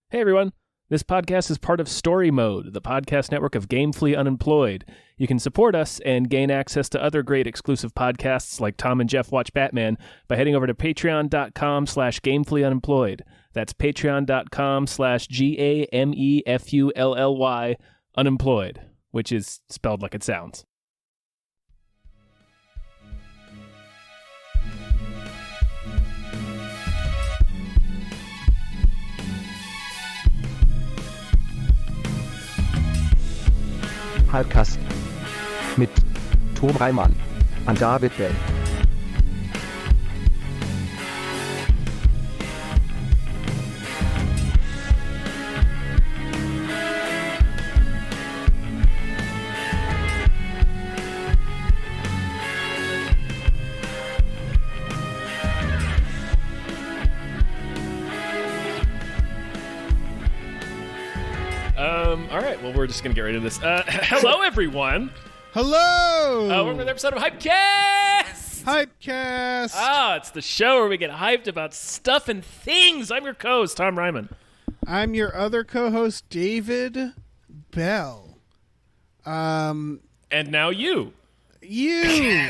Hey everyone, this podcast is part of Story Mode, the podcast network of Gamefully Unemployed. You can support us and gain access to other great exclusive podcasts like Tom and Jeff Watch Batman by heading over to patreon.com/gamefullyunemployed. That's patreon.com/GAMEFULLY unemployed, which is spelled like it sounds. Hypecast mit Tom Reimann und David Bell. All right, well, we're just going to get right into this. Hello, everyone. Hello! Welcome to another episode of Hypecast! Hypecast! It's the show where we get hyped about stuff and things. I'm your co-host, Tom Ryman. I'm your other co-host, David Bell. And now you. You!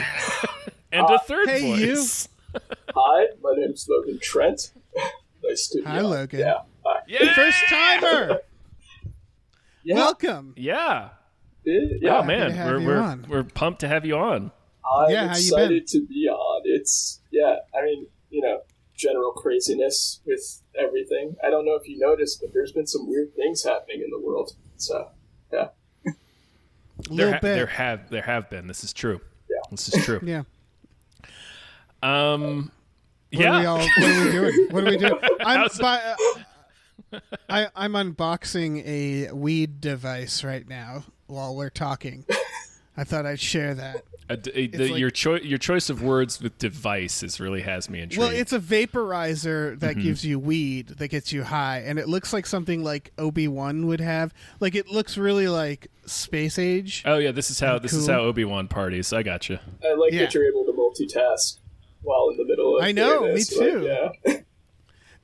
And a third hey, voice. you. Hi, my name's Logan Trent. Nice to meet you. Hi, Logan. Yeah. Hi. Yeah! First timer! Yeah. Welcome. Yeah. Yeah. Oh, man. to have you on. We're pumped to have you on. I'm Yeah, how you excited to be on. It's, general craziness with everything. I don't know if you noticed, but there's been some weird things happening in the world. So, yeah. A little bit. There have been. This is true. Yeah. This is true. Yeah. Yeah. What are we doing? What are we doing? I'm unboxing a weed device right now while we're talking. I thought I'd share that. Your choice of words with device really has me intrigued. Well, it's a vaporizer that gives you weed that gets you high, and it looks like something like Obi-Wan would have. Like, it looks really like space age. Oh yeah, this is how Cool. Obi-Wan parties. I got you. I like Yeah. that you're able to multitask while in the middle of I know, doing me this. too. Yeah.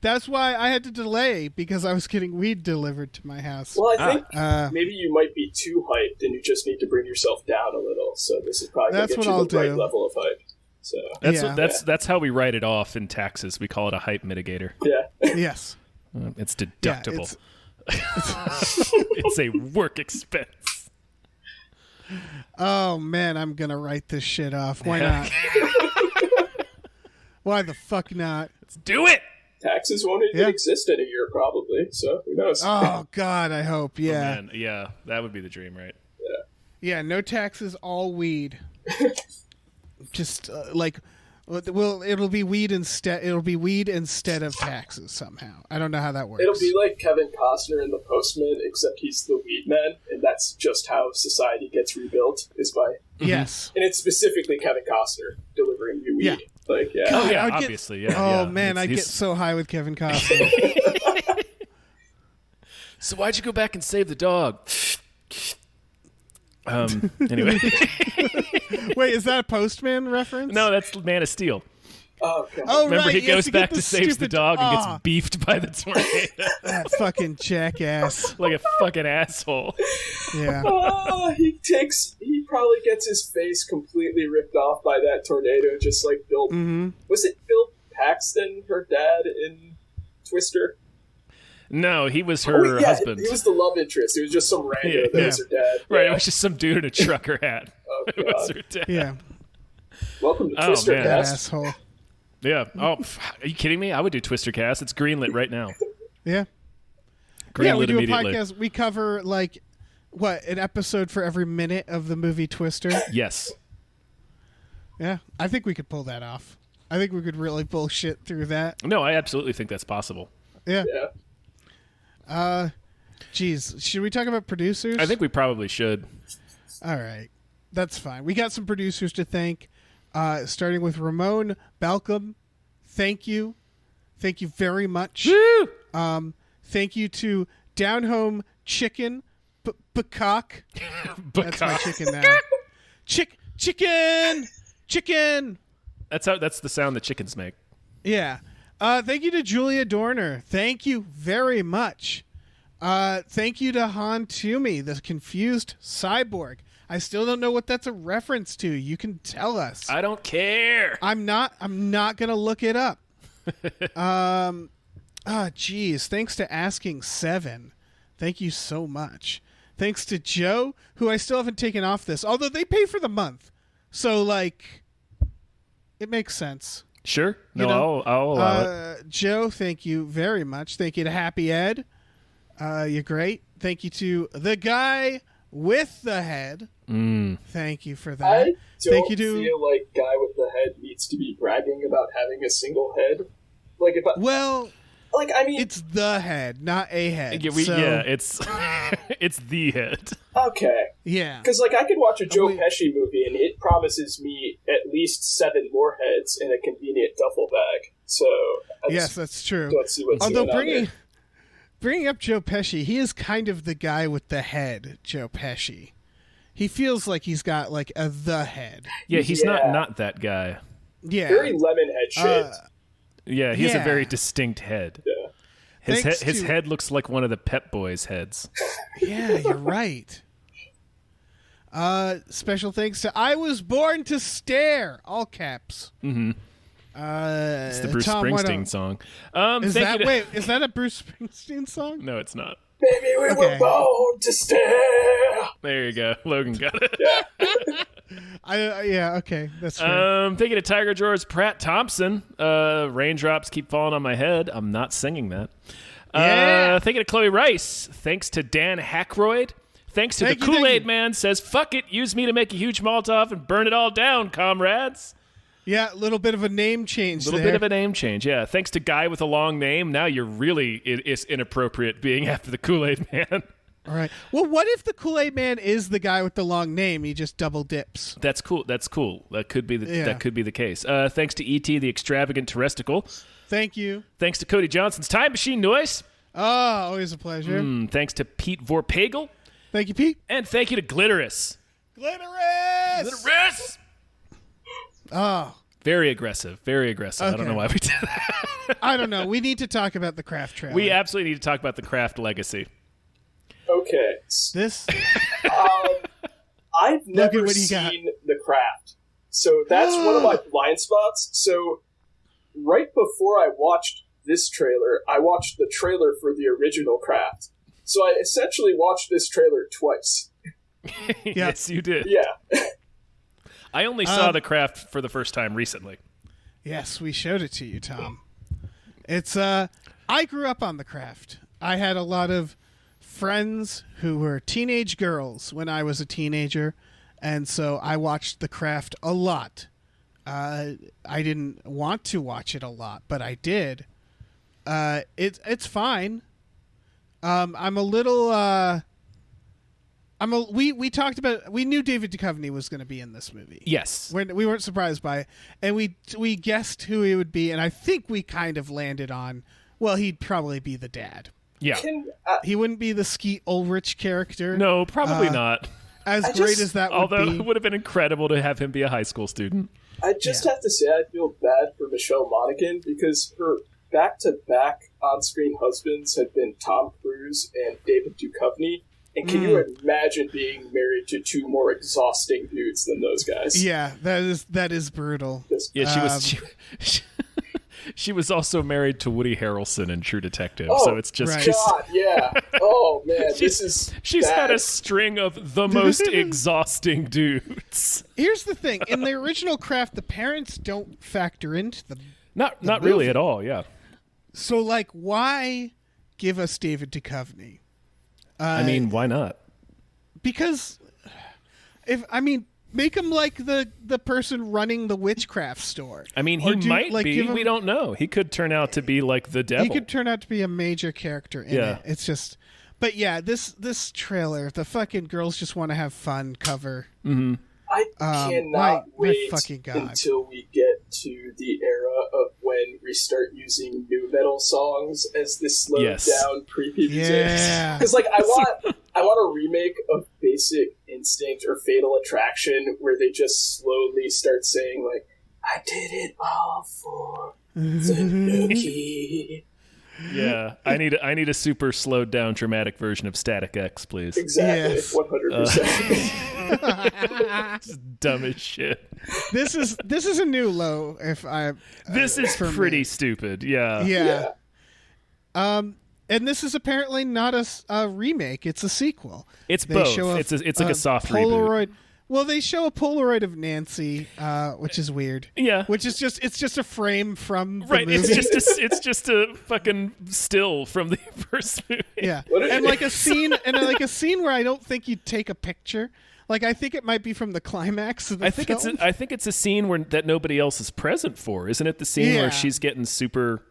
That's why I had to delay, because I was getting weed delivered to my house. Well, I think maybe maybe you might be too hyped and you just need to bring yourself down a little. So this is probably going That's to get what you I'll the right do. level of hype. So, That's how we write it off in taxes. We call it a hype mitigator. yeah. Yes. It's deductible. Yeah, It's a work expense. Oh, man, I'm going to write this shit off. Why not? Why the fuck not? Let's do it. Taxes won't even exist in a year, probably. So who knows? Oh, God, I hope. Yeah. Man, yeah, that would be the dream, right? Yeah, no taxes, all weed. Just it'll be weed instead. It'll be weed instead of taxes somehow. I don't know how that works. It'll be like Kevin Costner in The Postman, except he's the weed man, and that's just how society gets rebuilt, is by... Yes. And it's specifically Kevin Costner delivering you weed. Yeah. Like, yeah. Oh yeah, I'd get- obviously, yeah. Oh yeah. man, I get He's- so high with Kevin Costner. So why'd you go back and save the dog? Anyway. Wait, is that a Postman reference? No, that's Man of Steel. Oh, God. Oh, Remember, right. he yes, goes to back get to save the stupid- dog and Ah, gets beefed by the tornado that fucking jackass. like a fucking asshole. Yeah. He probably gets his face completely ripped off by that tornado, just like Bill... Mm-hmm. Was it Bill Paxton, her dad, in Twister? No, he was her husband. He was the love interest. It was just some rando that was her dad. Right, Yeah. it was just some dude in a trucker hat. Oh, It was God. her dad. Yeah. Welcome to Oh, Twister man. That Cast. asshole. Yeah. Oh, are you kidding me? I would do Twister Cast. It's greenlit right now. Yeah. Greenlit Yeah, we do immediately. a podcast. We cover an episode for every minute of the movie Twister. Yes. Yeah, I think we could pull that off. I think we could really bullshit through that. No, I absolutely think that's possible. Yeah. Yeah. Geez, should we talk about producers? I think we probably should. All right, that's fine. We got some producers to thank. Starting with Ramon Balcom. Thank you very much. Woo! Thank you to Down Home Chicken Peacock. That's my chicken now. Chicken. That's the sound that chickens make. Yeah. Thank you to Julia Dorner. Thank you very much. Thank you to Han Toomey, the confused cyborg. I still don't know what that's a reference to. You can tell us. I don't care. I'm not gonna look it up. Geez. Thanks to Asking Seven. Thank you so much. Thanks to Joe, who I still haven't taken off this, although they pay for the month, so like, it makes sense. Sure. You No, know? I'll allow it. Joe, thank you very much. Thank you to Happy Ed. You're great. Thank you to the guy with the head. Thank you for that. I don't Thank you to feel like Guy with the Head needs to be bragging about having a single head. Like if I, well, like I mean, it's the head, not a head. Yeah, it's it's the head. okay. Yeah. Because like I could watch a Joe Wait. Pesci movie and it promises me at least 7 more heads in a convenient duffel bag. So Yes, that's true. let's see what's Although going on here. bringing up Joe Pesci, he is kind of the guy with the head, Joe Pesci. He feels like he's got like the head. Yeah, he's Yeah. not that guy. Yeah. Very lemon head shaped. Yeah, he has a Yeah. very distinct head. Yeah. His head looks like one of the Pep Boys' heads. Yeah, you're right. Special thanks to I Was Born to Stare, all caps. Mm-hmm. It's the Bruce Tom, Springsteen song. Is thank you to- is that a Bruce Springsteen song? No, it's not. Baby, we were Okay. born to stare. There you go. Logan got it. Yeah, okay, that's true. Thank you to Tiger George Pratt Thompson. Raindrops keep falling on my head. I'm not singing that. Yeah. Thank you to Chloe Rice. Thanks to Dan Hackroyd. Thanks to Thank the you, thank Kool-Aid you. Man says, fuck it, use me to make a huge Molotov and burn it all down, comrades. Yeah, a little bit of a name change A little there. bit of a name change, yeah. Thanks to Guy with a long name. Now you're really it's inappropriate being after the Kool-Aid Man. All right. Well, what if the Kool-Aid Man is the guy with the long name? He just double dips. That's cool. That could be Yeah. that could be the case. Thanks to E.T. the Extravagant Terresticle. Thank you. Thanks to Cody Johnson's Time Machine Noise. Oh, always a pleasure. Thanks to Pete Vorpagel. Thank you, Pete. And thank you to Glitterous. Glitterous! Oh, Very aggressive. Very aggressive. I don't Okay. know why we did that. I don't know. We need to talk about the craft trailer. We absolutely need to talk about the Kraft legacy. Okay. This? I've never what do you got? seen The Craft. So that's one of my blind spots. So right before I watched this trailer, I watched the trailer for the original Craft. So I essentially watched this trailer twice. Yes, you did. Yeah. I only saw the Kraft for the first time recently. Yes, we showed it to you, Tom. It's I grew up on the craft. I had a lot of friends who were teenage girls when I was a teenager, and so I watched the craft a lot. I didn't want to watch it a lot, but I did. It's fine. I'm a little we talked about, we knew David Duchovny was going to be in this movie. Yes. We weren't surprised by it, and we guessed who he would be, and I think we kind of landed on, well, he'd probably be the dad. Yeah. He wouldn't be the Skeet Ulrich character. No, probably not. As I great just- as that would Although be. it would have been incredible to have him be a high school student. I just have to say I feel bad for Michelle Monaghan because her back-to-back on-screen husbands have been Tom Cruise and David Duchovny. And can you imagine being married to 2 more exhausting dudes than those guys? Yeah, that is brutal. Yeah, she was also married to Woody Harrelson in True Detective. Oh, so it's just right. God, yeah. Oh, man, she's bad. had a string of the most exhausting dudes. Here's the thing: in the original Craft, the parents don't factor into the. Not really at all. Yeah. So, like, why give us David Duchovny? I mean, why not? Because make him like the person running the witchcraft store. I mean, Or he might be. give him- We don't know. He could turn out to be like the devil. He could turn out to be a major character in Yeah. it. It's just, but yeah, this trailer, the fucking girls just want to have fun cover. I cannot my wait fucking God. until we get to the era of when we start using nu metal songs as this slowed Yes. down creepy music. Yeah. Because like I want a remake of Basic Instinct or Fatal Attraction where they just slowly start saying like, "I did it all for Yeah, I need a super slowed down dramatic version of Static X, please. Exactly, Yes. 100%. It's dumb as shit. This is a new low. If I This is for pretty me. stupid. Yeah. Yeah. And this is apparently not a remake; it's a sequel. It's They both. show It's like a soft Polaroid. reboot. Well, they show a Polaroid of Nancy, which is weird. Yeah. Which is just a frame from the Right. movie. It's just a fucking still from the first movie. Yeah, What it and like a is. scene, where I don't think you'd take a picture. Like I think it might be from the climax of the I think film. it's a scene that nobody else is present for, isn't it? The scene Yeah. where she's getting super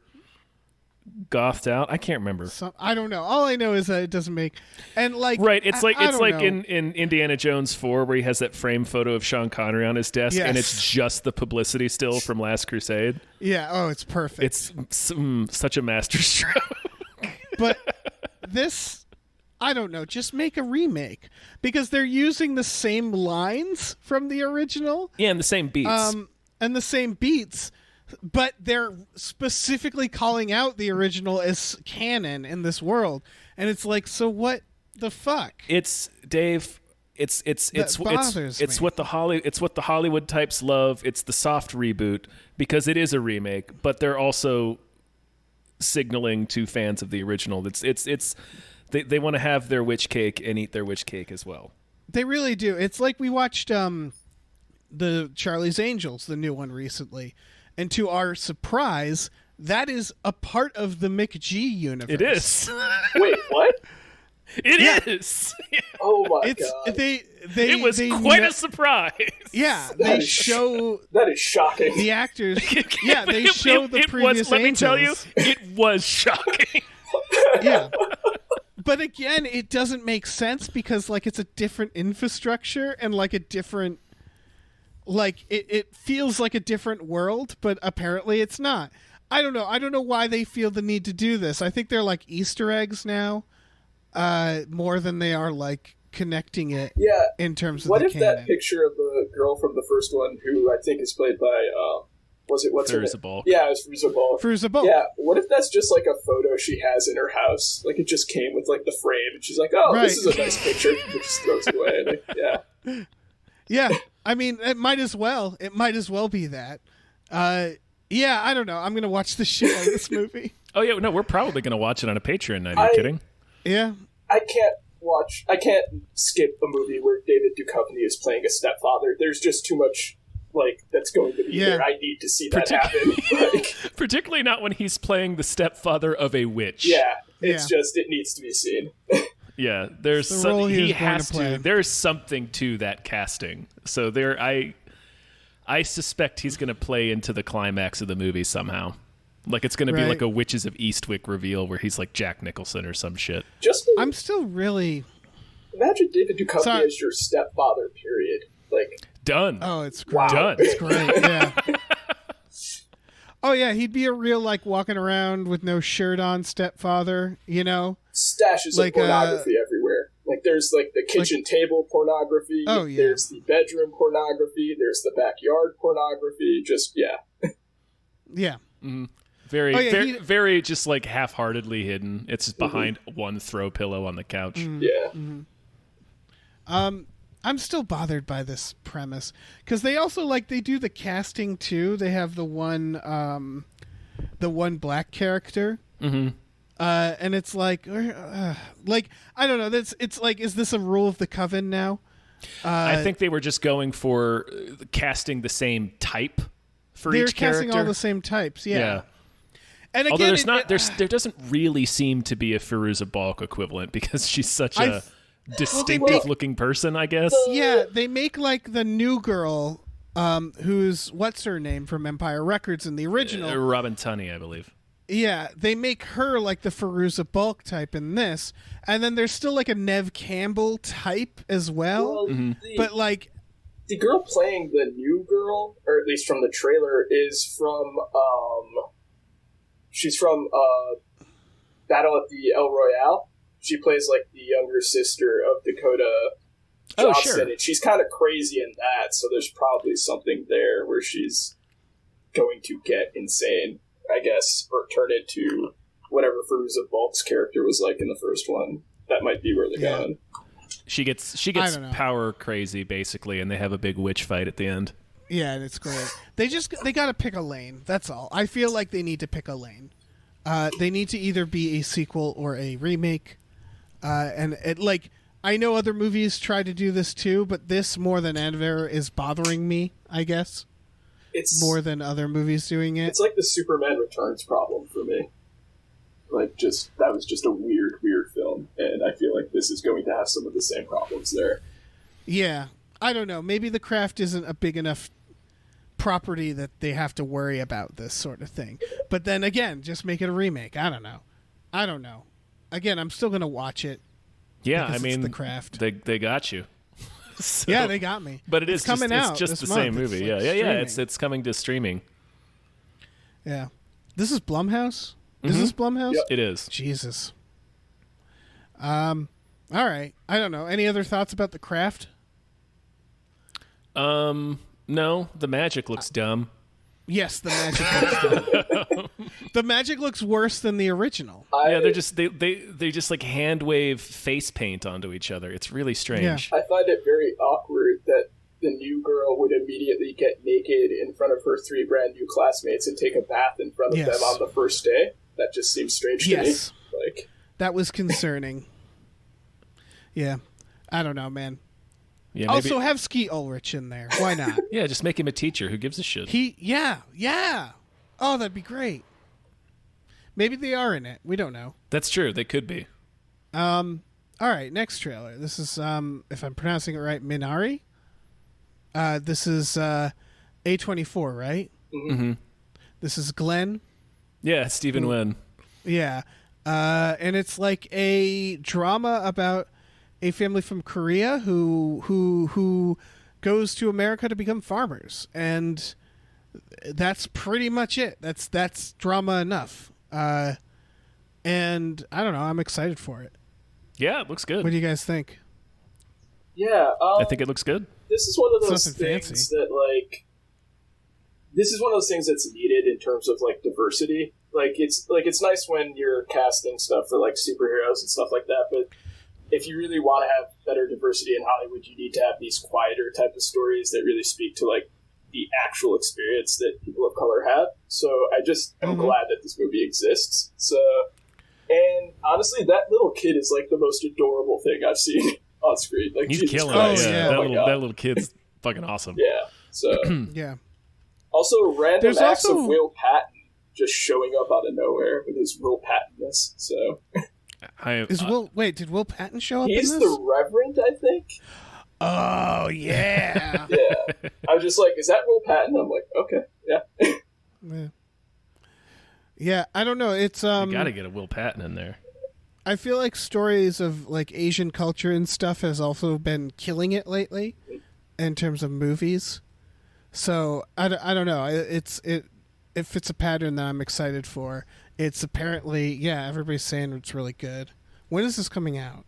gothed out. I can't remember. I don't know. All I know is that it doesn't make and like Right, it's like I don't know. in Indiana Jones 4 where he has that frame photo of Sean Connery on his desk, and Yes. it's just the publicity still from Last Crusade. Yeah. Oh, it's perfect. It's such a masterstroke. But this, I don't know. Just make a remake because they're using the same lines from the original, Yeah, and the same beats. and the same beats. But they're specifically calling out the original as canon in this world, and it's like, so what the fuck? It's Dave. It's bothers me. what the Hollywood types love. It's the soft reboot because it is a remake, but they're also signaling to fans of the original. They want to have their witch cake and eat their witch cake as well. They really do. It's like we watched the Charlie's Angels, the new one recently, and to our surprise, that is a part of the McG universe. It is. Wait, what? It is. Oh my It's god. It was quite a surprise. Yeah, That they is show That is shocking. the actors. Yeah, they It- show it- the it previous was, let me tell you, Angels. it was shocking. Yeah. But again, it doesn't make sense because like it's a different infrastructure and like a different like it feels like a different world, but apparently it's not. I don't know why they feel the need to do this. I think they're like Easter eggs now, more than they are like connecting it Yeah. in terms of What the if canon. that picture of the girl from the first one, who I think is played by, what's her name? Fairuza Balk. Yeah, it's Fairuza Balk. Fairuza Balk. Yeah, what if that's just like a photo she has in her house? Like it just came with like the frame, and she's like, "Oh, Right. this is a nice picture." And just throws it away. Like, yeah, Yeah, I mean, it might as well. It might as well be that. Yeah, I don't know. I'm gonna watch the shit out of this movie. Oh yeah, no, we're probably gonna watch it on a Patreon night. Are you I- kidding? Yeah, I can't skip a movie where David Duchovny is playing a stepfather. There's just too much like that's going to be Yeah. there. I need to see that happen. Like, Particularly not when he's playing the stepfather of a witch. yeah, it's Yeah. just it needs to be seen. Yeah, there's It's the role he was going has to play. There's something to that casting. So I suspect he's going to play into the climax of the movie somehow. Like it's going to be Right. like a Witches of Eastwick reveal where he's like Jack Nicholson or some shit. Just I'm still really. imagine David Duchovny Sorry. as your stepfather. Period. Like, Done. Oh, it's great. Done. It's great. Yeah. Oh yeah, he'd be a real like walking around with no shirt on stepfather. You know. stashes Like, of pornography everywhere. Like there's like the kitchen table pornography. Oh, yeah. There's the bedroom pornography. There's the backyard pornography. Just yeah. Yeah. Very, Oh, yeah, very, he- very just like half-heartedly hidden. It's just behind one throw pillow on the couch. Yeah. I'm still bothered by this premise because they also like they do the casting too. They have the one black character, and it's like I don't know. It's like, is this a rule of the coven now? I think they were just going for casting the same type for They're each casting character. all the same types. Yeah. Yeah. And again, Although there's not, there doesn't really seem to be a Fairuza Balk equivalent because she's such I- a distinctive looking person, I guess. Yeah, they make like the new girl, who's what's her name from Empire Records in the original. Robin Tunney, I believe. Yeah, they make her like the Fairuza Balk type in this, and then there's still like a Nev Campbell type as well. Well, But like, the girl playing the new girl, or at least from the trailer, is from she's from Battle at the El Royale. She plays like the younger sister of Dakota Oh, Johnson, sure. and she's kind of crazy in that. So there's probably something there where she's going to get insane. I guess, or turn into whatever Fairuza Balk's character was like in the first one. That might be where they're going. She gets power crazy basically, and they have a big witch fight at the end. Yeah, and it's great. They got to pick a lane. That's all. I feel like they need to pick a lane. They need to either be a sequel or a remake. And it, like, I know other movies try to do this too, but this more than ever is bothering me, I guess. It's more than other movies doing it. It's like the Superman Returns problem for me. Like, that was just a weird film, and I feel like this is going to have some of the same problems there. Yeah. I don't know. Maybe The Craft isn't a big enough property that they have to worry about this sort of thing. But then again, just make it a remake. I don't know. Again, I'm still going to watch it. Yeah, I mean, The Craft. They got you. So, yeah, they got me. But it's coming out. It's just the same movie. Like It's coming to streaming. Yeah. This is Blumhouse? Is this Blumhouse? Yep. It is. Jesus. All right. I don't know. Any other thoughts about The Craft? No, the magic looks dumb. Yes, the magic looks dumb. The magic looks worse than the original. They just like hand wave face paint onto each other. It's really strange. Yeah. I find it very awkward that the new girl would immediately get naked in front of her 3 brand new classmates and take a bath in front of them on the first day. That just seems strange to me. Like, that was concerning. Yeah. I don't know, man. Yeah, maybe... Also, have Skeet Ulrich in there. Why not? Yeah, just make him a teacher. Who gives a shit? Yeah. Oh, that'd be great. Maybe they are in it. We don't know. That's true. They could be. All right, next trailer. This is, if I'm pronouncing it right, Minari. This is A24, right? Mm-hmm. This is Glenn. Yeah, Stephen Wen. Yeah. And it's like a drama about a family from Korea who goes to America to become farmers, and that's pretty much it. That's drama enough. And I don't know. I'm excited for it. Yeah, it looks good. What do you guys think? Yeah, I think it looks good. This is one of those things that, like, this is one of those things that's needed in terms of, like, diversity. It's nice when you're casting stuff for, like, superheroes and stuff like that, but if you really want to have better diversity in Hollywood, you need to have these quieter type of stories that really speak to, like, the actual experience that people of color have. So I'm glad that this movie exists. So, and honestly, that little kid is, like, the most adorable thing I've seen on screen. Like, he's killing it. Yeah. That little kid's fucking awesome. Yeah. So yeah. Also, random acts of Will Patton just showing up out of nowhere with his Will Pattonness. So did Will Patton show up in this? He's the Reverend, I think. Oh yeah. Yeah. I was just like, is that Will Patton? I'm like, okay, yeah. Yeah, I don't know. It's you gotta get a Will Patton in there. I feel like stories of like Asian culture and stuff has also been killing it lately in terms of movies. So I don't know. It fits a pattern that I'm excited for. It's apparently everybody's saying it's really good. When is this coming out?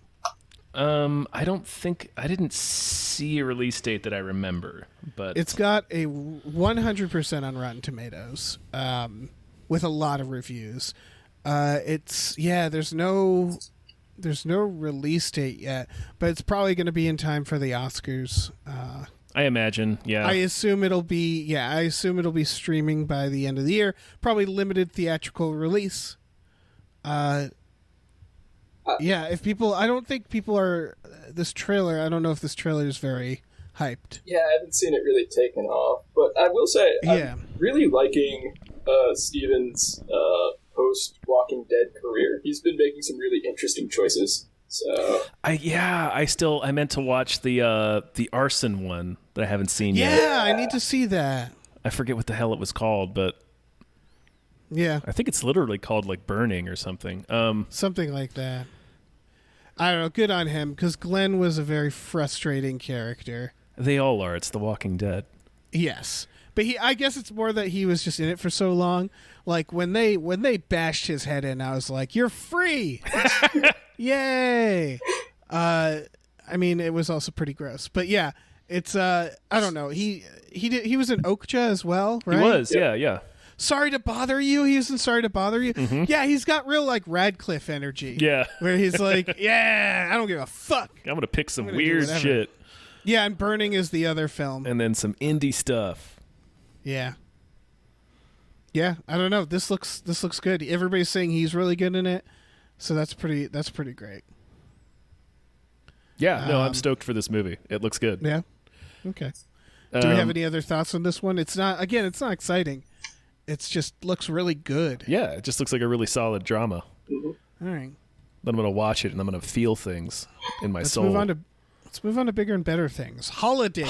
I didn't see a release date that I remember, but it's got a 100% on Rotten Tomatoes, with a lot of reviews. There's no release date yet, but it's probably going to be in time for the Oscars. I imagine, yeah. I assume it'll be streaming by the end of the year. Probably limited theatrical release. If people, I don't think people are this trailer. I don't know if this trailer is very hyped. Yeah, I haven't seen it really taken off, but I will say I'm really liking Steven's post Walking Dead career. He's been making some really interesting choices. So I meant to watch the arson one that I haven't seen yet. Yeah, I need to see that. I forget what the hell it was called, but yeah, I think it's literally called like Burning or something. Something like that. I don't know. Good on him, because Glenn was a very frustrating character. They all are. It's The Walking Dead. Yes, but I guess it's more that he was just in it for so long. Like when they bashed his head in, I was like, "You're free!" Yay! I mean, it was also pretty gross, but yeah, it's I don't know. He was in Okja as well, right? He was, yeah. Sorry to bother you. He was in Sorry to Bother You. Yeah, he's got real like Radcliffe energy. Yeah. Where he's like, yeah, I don't give a fuck. I'm going to pick some gonna do weird whatever. shit. Yeah, and Burning is the other film. And then some indie stuff. Yeah. Yeah, I don't know. This looks good. Everybody's saying he's really good in it. So that's pretty great. Yeah, no, I'm stoked for this movie. It looks good. Yeah. Okay. Do we have any other thoughts on this one? It's not exciting. It's just looks really good. Yeah, it just looks like a really solid drama. All right. Then I'm going to watch it and I'm going to feel things in my soul. Let's move on to bigger and better things. Holidate.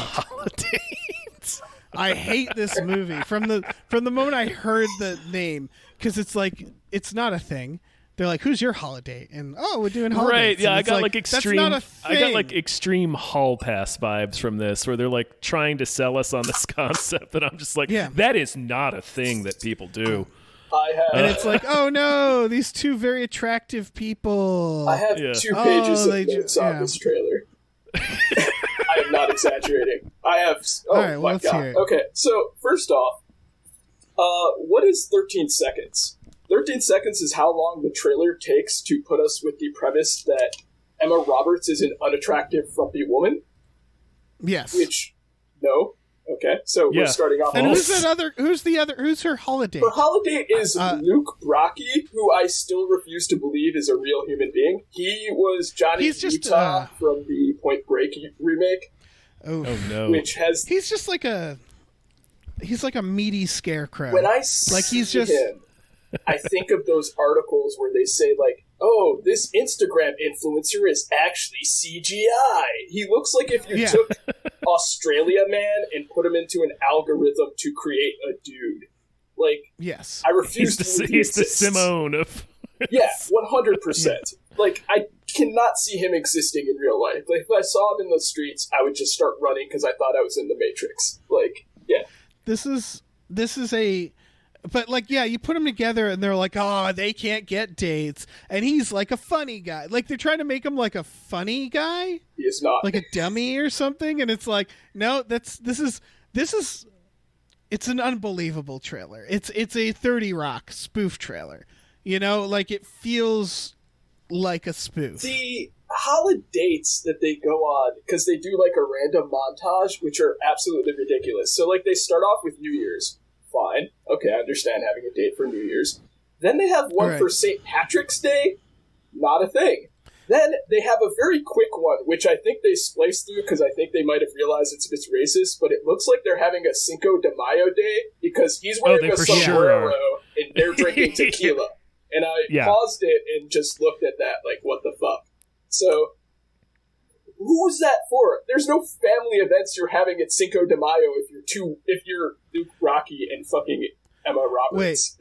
I hate this movie from the moment I heard the name, because it's like it's not a thing. They're like, "Who's your holiday?" And we're doing holidays. Right? Yeah, And I it's got like extreme. That's not a thing. I got like extreme hall pass vibes from this, where they're like trying to sell us on this concept, and I'm just like, that is not a thing that people do. And it's like, oh no, these two very attractive people. I have 2 pages of notes on this trailer. I am not exaggerating. I have. Oh, all right, my God. Hear it. Okay, so first off, what is 13 seconds? 13 seconds is how long the trailer takes to put us with the premise that Emma Roberts is an unattractive, frumpy woman. Yes. Which, no. Okay, so we're starting off. And who's her holiday? Her holiday is Luke Brockie, who I still refuse to believe is a real human being. He was Johnny Utah from the Point Break remake. Oh no! Which has he's like a meaty scarecrow. When I see him, I think of those articles where they say like, "Oh, this Instagram influencer is actually CGI." He looks like if you took Australia Man and put him into an algorithm to create a dude. Like, yes, I refuse to believe he's the Simone of. Yeah, 100%. Like, I cannot see him existing in real life. Like, if I saw him in the streets, I would just start running because I thought I was in the Matrix. Like, yeah. This is a... But, like, yeah, you put them together and they're like, oh, they can't get dates. And he's like a funny guy. Like, they're trying to make him like a funny guy. He is not. Like a dummy or something. And it's like, no, this is it's an unbelievable trailer. It's a 30 Rock spoof trailer. You know, like it feels like a spoof. The holidates that they go on, because they do like a random montage, which are absolutely ridiculous. So, like, they start off with New Year's. Fine. Okay, I understand having a date for New Year's. Then they have one for St. Patrick's Day. Not a thing. Then they have a very quick one, which I think they spliced through because I think they might have realized it's a bit racist, but it looks like they're having a Cinco de Mayo Day because he's wearing a sombrero and they're drinking tequila. And I paused it and just looked at that like, what the fuck? So, who's that for? There's no family events you're having at Cinco de Mayo if you're Luke Brockie and fucking Emma Roberts.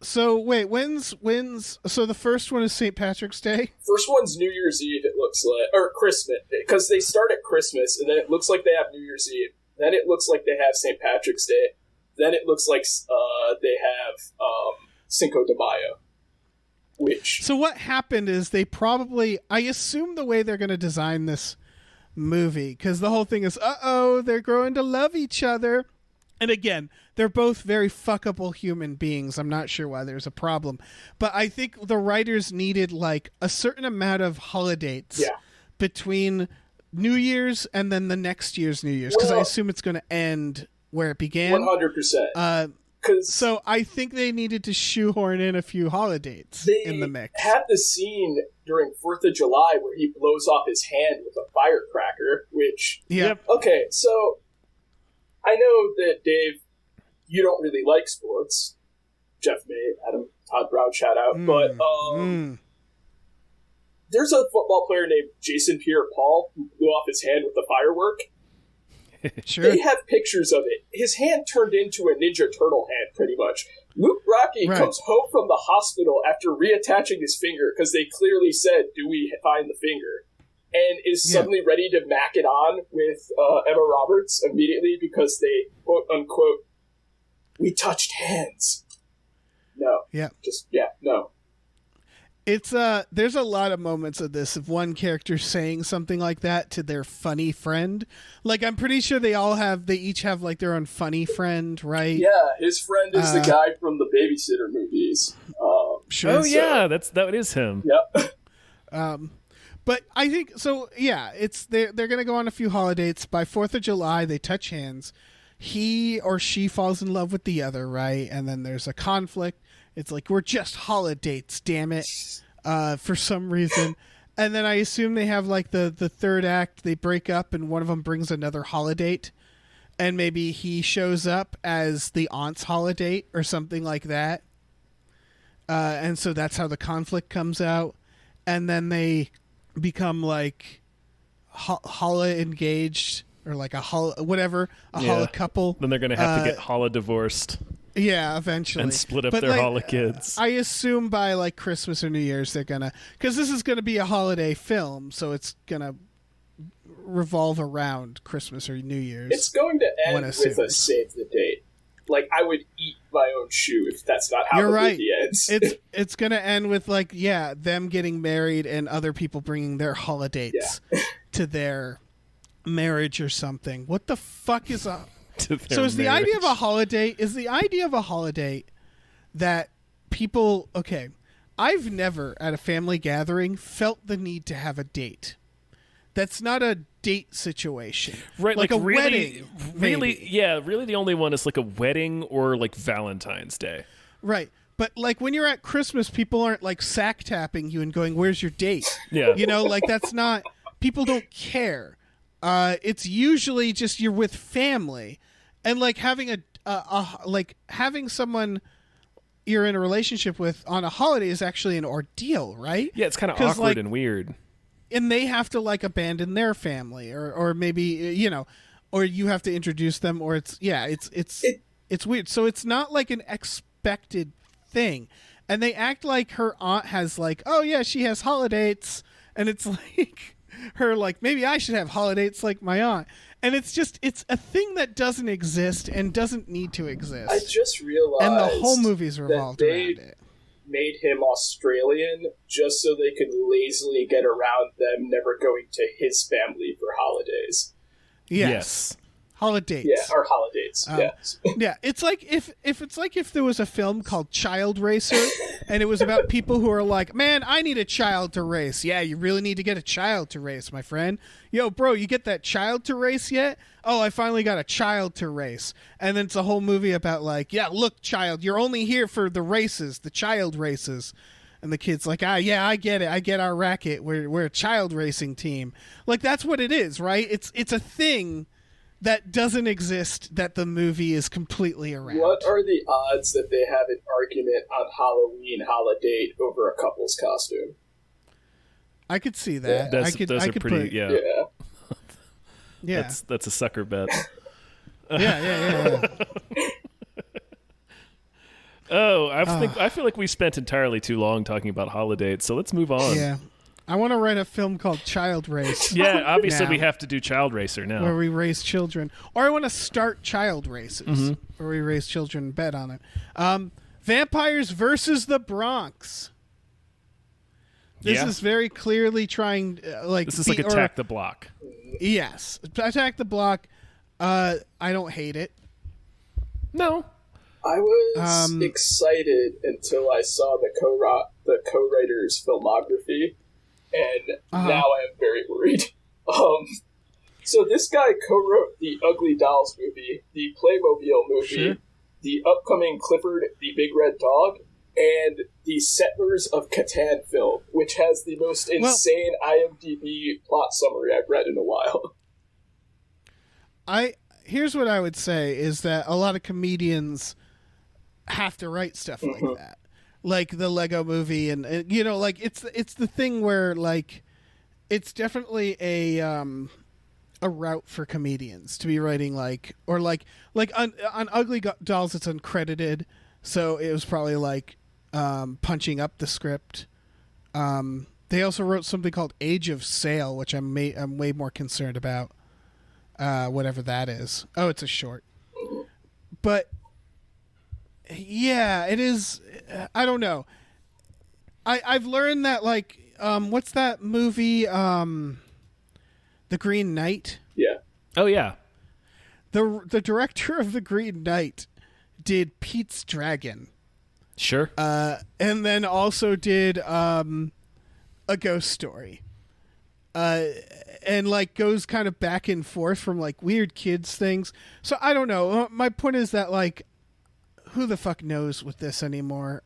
When's so the first one is St. Patrick's Day? First one's New Year's Eve, it looks like, or Christmas, because they start at Christmas, and then it looks like they have New Year's Eve. Then it looks like they have St. Patrick's Day. Then it looks like they have Cinco de Mayo. So what happened is they probably, I assume the way they're going to design this movie, because the whole thing is, they're growing to love each other. And again, they're both very fuckable human beings. I'm not sure why there's a problem. But I think the writers needed like a certain amount of holidates between New Year's and then the next year's New Year's, because I assume it's going to end where it began. 100%. So I think they needed to shoehorn in a few holidays in the mix. They had the scene during 4th of July where he blows off his hand with a firecracker, which... Yep. Okay, so I know that, Dave, you don't really like sports. Jeff May, Adam, Todd Brown, shout out. But there's a football player named Jason Pierre-Paul who blew off his hand with a firework. Sure. They have pictures of it. His hand turned into a Ninja Turtle hand, pretty much. Luke Brockie comes home from the hospital after reattaching his finger, because they clearly said, do we find the finger? And is suddenly ready to mac it on with Emma Roberts immediately because they, quote unquote, we touched hands. No. Yeah. No. It's there's a lot of moments of this of one character saying something like that to their funny friend. Like I'm pretty sure they each have like their own funny friend, right? Yeah, his friend is the guy from the Babysitter movies. Sure. Oh yeah, that is him. Yep. But I think so. Yeah, it's they're gonna go on a few holidays. By 4th of July, they touch hands. He or she falls in love with the other, right? And then there's a conflict. It's like, we're just holidates, damn it, for some reason. And then I assume they have like the third act. They break up, and one of them brings another holiday, and maybe he shows up as the aunt's holiday or something like that. And so that's how the conflict comes out. And then they become like holla engaged or like a holla couple. Then they're going to have to get holla divorced. Yeah, eventually. And split up their holla kids. I assume by like Christmas or New Year's they're going to... Because this is going to be a holiday film, so it's going to revolve around Christmas or New Year's. It's going to end with a save the date. Like, I would eat my own shoe if that's not how the movie ends. It's going to end with, like, them getting married and other people bringing their holidays to their marriage or something. What the fuck is a... So is the idea of a holiday that people... Okay, I've never, at a family gathering, felt the need to have a date. That's not a date situation. Right, like a wedding. Really, really the only one is like a wedding or like Valentine's Day. Right. But like when you're at Christmas, people aren't like sack tapping you and going, "Where's your date?" Yeah. You know, like that's not... People don't care. It's usually just you're with family. And like having having someone you're in a relationship with on a holiday is actually an ordeal, right? Yeah, it's kind of awkward and weird. And they have to like abandon their family, or maybe or you have to introduce them, or it's weird. So it's not like an expected thing, and they act like her aunt has like, oh yeah, she has holidays, and it's like her like, maybe I should have holidays like my aunt. And it's a thing that doesn't exist and doesn't need to exist. I just realized, and the whole movie's revolved around it. Made him Australian just so they could lazily get around them never going to his family for holidays. Yes. Holidates. Yeah, or holidays. Yeah, it's like if there was a film called Child Racer, and it was about people who are like, man, I need a child to race. Yeah, you really need to get a child to race, my friend. Yo, bro, you get that child to race yet? Oh, I finally got a child to race. And then it's a whole movie about like, yeah, look, child, you're only here for the races, the child races. And the kid's like, yeah, I get it. I get our racket. We're a child racing team. Like, that's what it is, right? It's a thing that doesn't exist that the movie is completely around. What are the odds that they have an argument on Halloween holiday over a couple's costume? I could see that. Yeah. Yeah. That's a sucker bet. Yeah. Oh, I feel like we spent entirely too long talking about holidays, so let's move on. Yeah. I want to write a film called Child Race. Yeah, obviously we have to do Child Racer now. Where we raise children. Or I want to start child races. Where we raise children and bet on it. Vampires versus the Bronx. This is very clearly trying... this is like Attack the Block. Yes. Attack the Block. I don't hate it. No. I was excited until I saw the co-writer's filmography. And now I am very worried. So this guy co-wrote the Ugly Dolls movie, the Playmobil movie, the upcoming Clifford the Big Red Dog, and the Settlers of Catan film, which has the most insane IMDb plot summary I've read in a while. Here's what I would say is that a lot of comedians have to write stuff like that. Like the Lego movie, and like it's the thing where like it's definitely a route for comedians to be writing like on Ugly Dolls it's uncredited, so it was probably like punching up the script. They also wrote something called Age of Sail, which I'm way more concerned about. Whatever that is. Oh, it's a short, but. Yeah, it is. I don't know. I've learned that like what's that movie The Green Knight? Yeah. Oh yeah. The director of The Green Knight did Pete's Dragon. Sure. And then also did A Ghost Story. And like goes kind of back and forth from like weird kids things. So I don't know. My point is that like who the fuck knows with this anymore?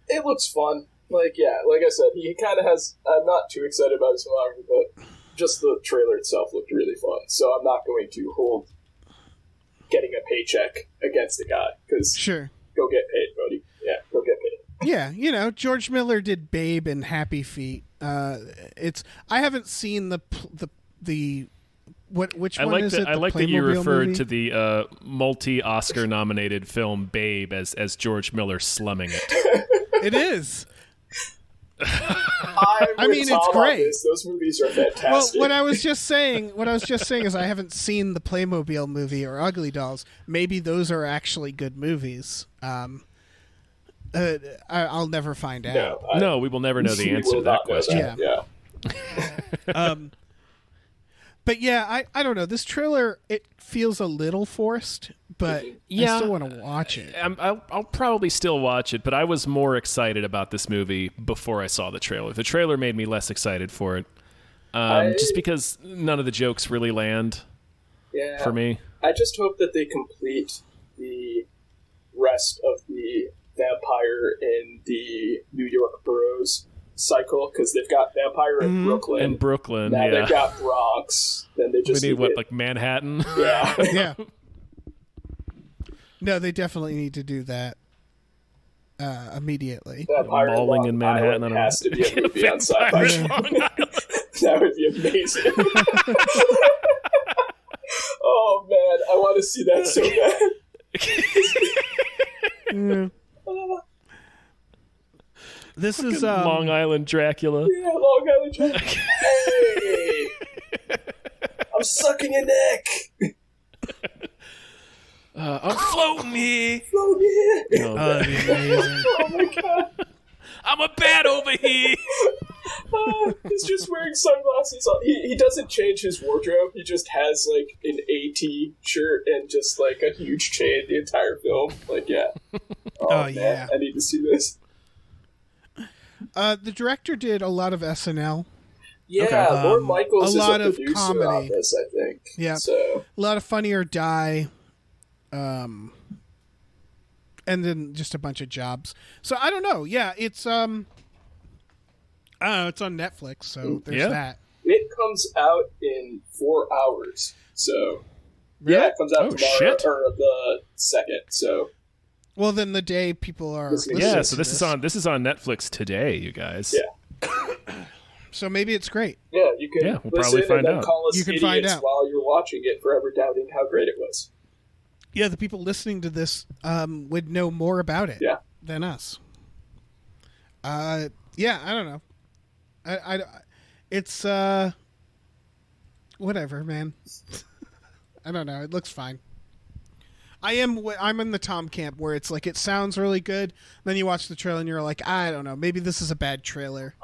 It looks fun. Like, yeah, like I said, he kind of has... I'm not too excited about his filmography, but just the trailer itself looked really fun. So I'm not going to hold getting a paycheck against the guy, because Sure. Go get paid, buddy. Yeah, go get paid. Yeah, you know, George Miller did Babe and Happy Feet. I haven't seen which one is it? I like that you referred to the multi-Oscar nominated film Babe as George Miller slumming it. It is. I mean, it's great. Those movies are fantastic. Well, what I was just saying is I haven't seen the Playmobil movie or Ugly Dolls. Maybe those are actually good movies. I'll never find out. No, we will never know the answer to that question. Yeah. But yeah, I don't know. This trailer, it feels a little forced, but I still want to watch it. I'll probably still watch it, but I was more excited about this movie before I saw the trailer. The trailer made me less excited for it, just because none of the jokes really land for me. I just hope that they complete the rest of the vampire in the New York boroughs cycle, because they've got vampire in Brooklyn. And Brooklyn, now they've got Bronx. Then they just need like Manhattan? Yeah. Yeah. No, they definitely need to do that immediately. Vampire Mauling in Manhattan Island has to be a movie on sci-fi. That would be amazing. Oh man, I want to see that so bad. This is Long Island Dracula. Yeah, Long Island Dracula. Hey, I'm sucking your neck. I'm floating here. Floating here. that'd be amazing. Oh my god. I'm a bat over here. He's just wearing sunglasses. He doesn't change his wardrobe. He just has like an AT shirt and just like a huge chain the entire film. Like, yeah. Oh man, yeah. I need to see this. The director did a lot of SNL. Yeah, Lord Michaels a lot is a of producer comedy on this, I think. Yeah, so a lot of Funny or Die, and then just a bunch of jobs. So I don't know. Yeah, it's it's on Netflix, so there's that. It comes out in 4 hours. So Really? yeah, it comes out tomorrow shit. or the 2nd. So Well, then the day people are Listening listening Yeah, to so this is on Netflix today, you guys. Yeah. So maybe it's great. yeah, you can Yeah, we'll listen probably find and then out. call us You can idiots find out. while you're watching it, forever doubting how great it was. Yeah, the people listening to this would know more about it than us. Yeah, I don't know. It's whatever, man. I don't know. It looks fine. I'm in the Tom camp where it's like it sounds really good, then you watch the trailer and you're like, I don't know, maybe this is a bad trailer.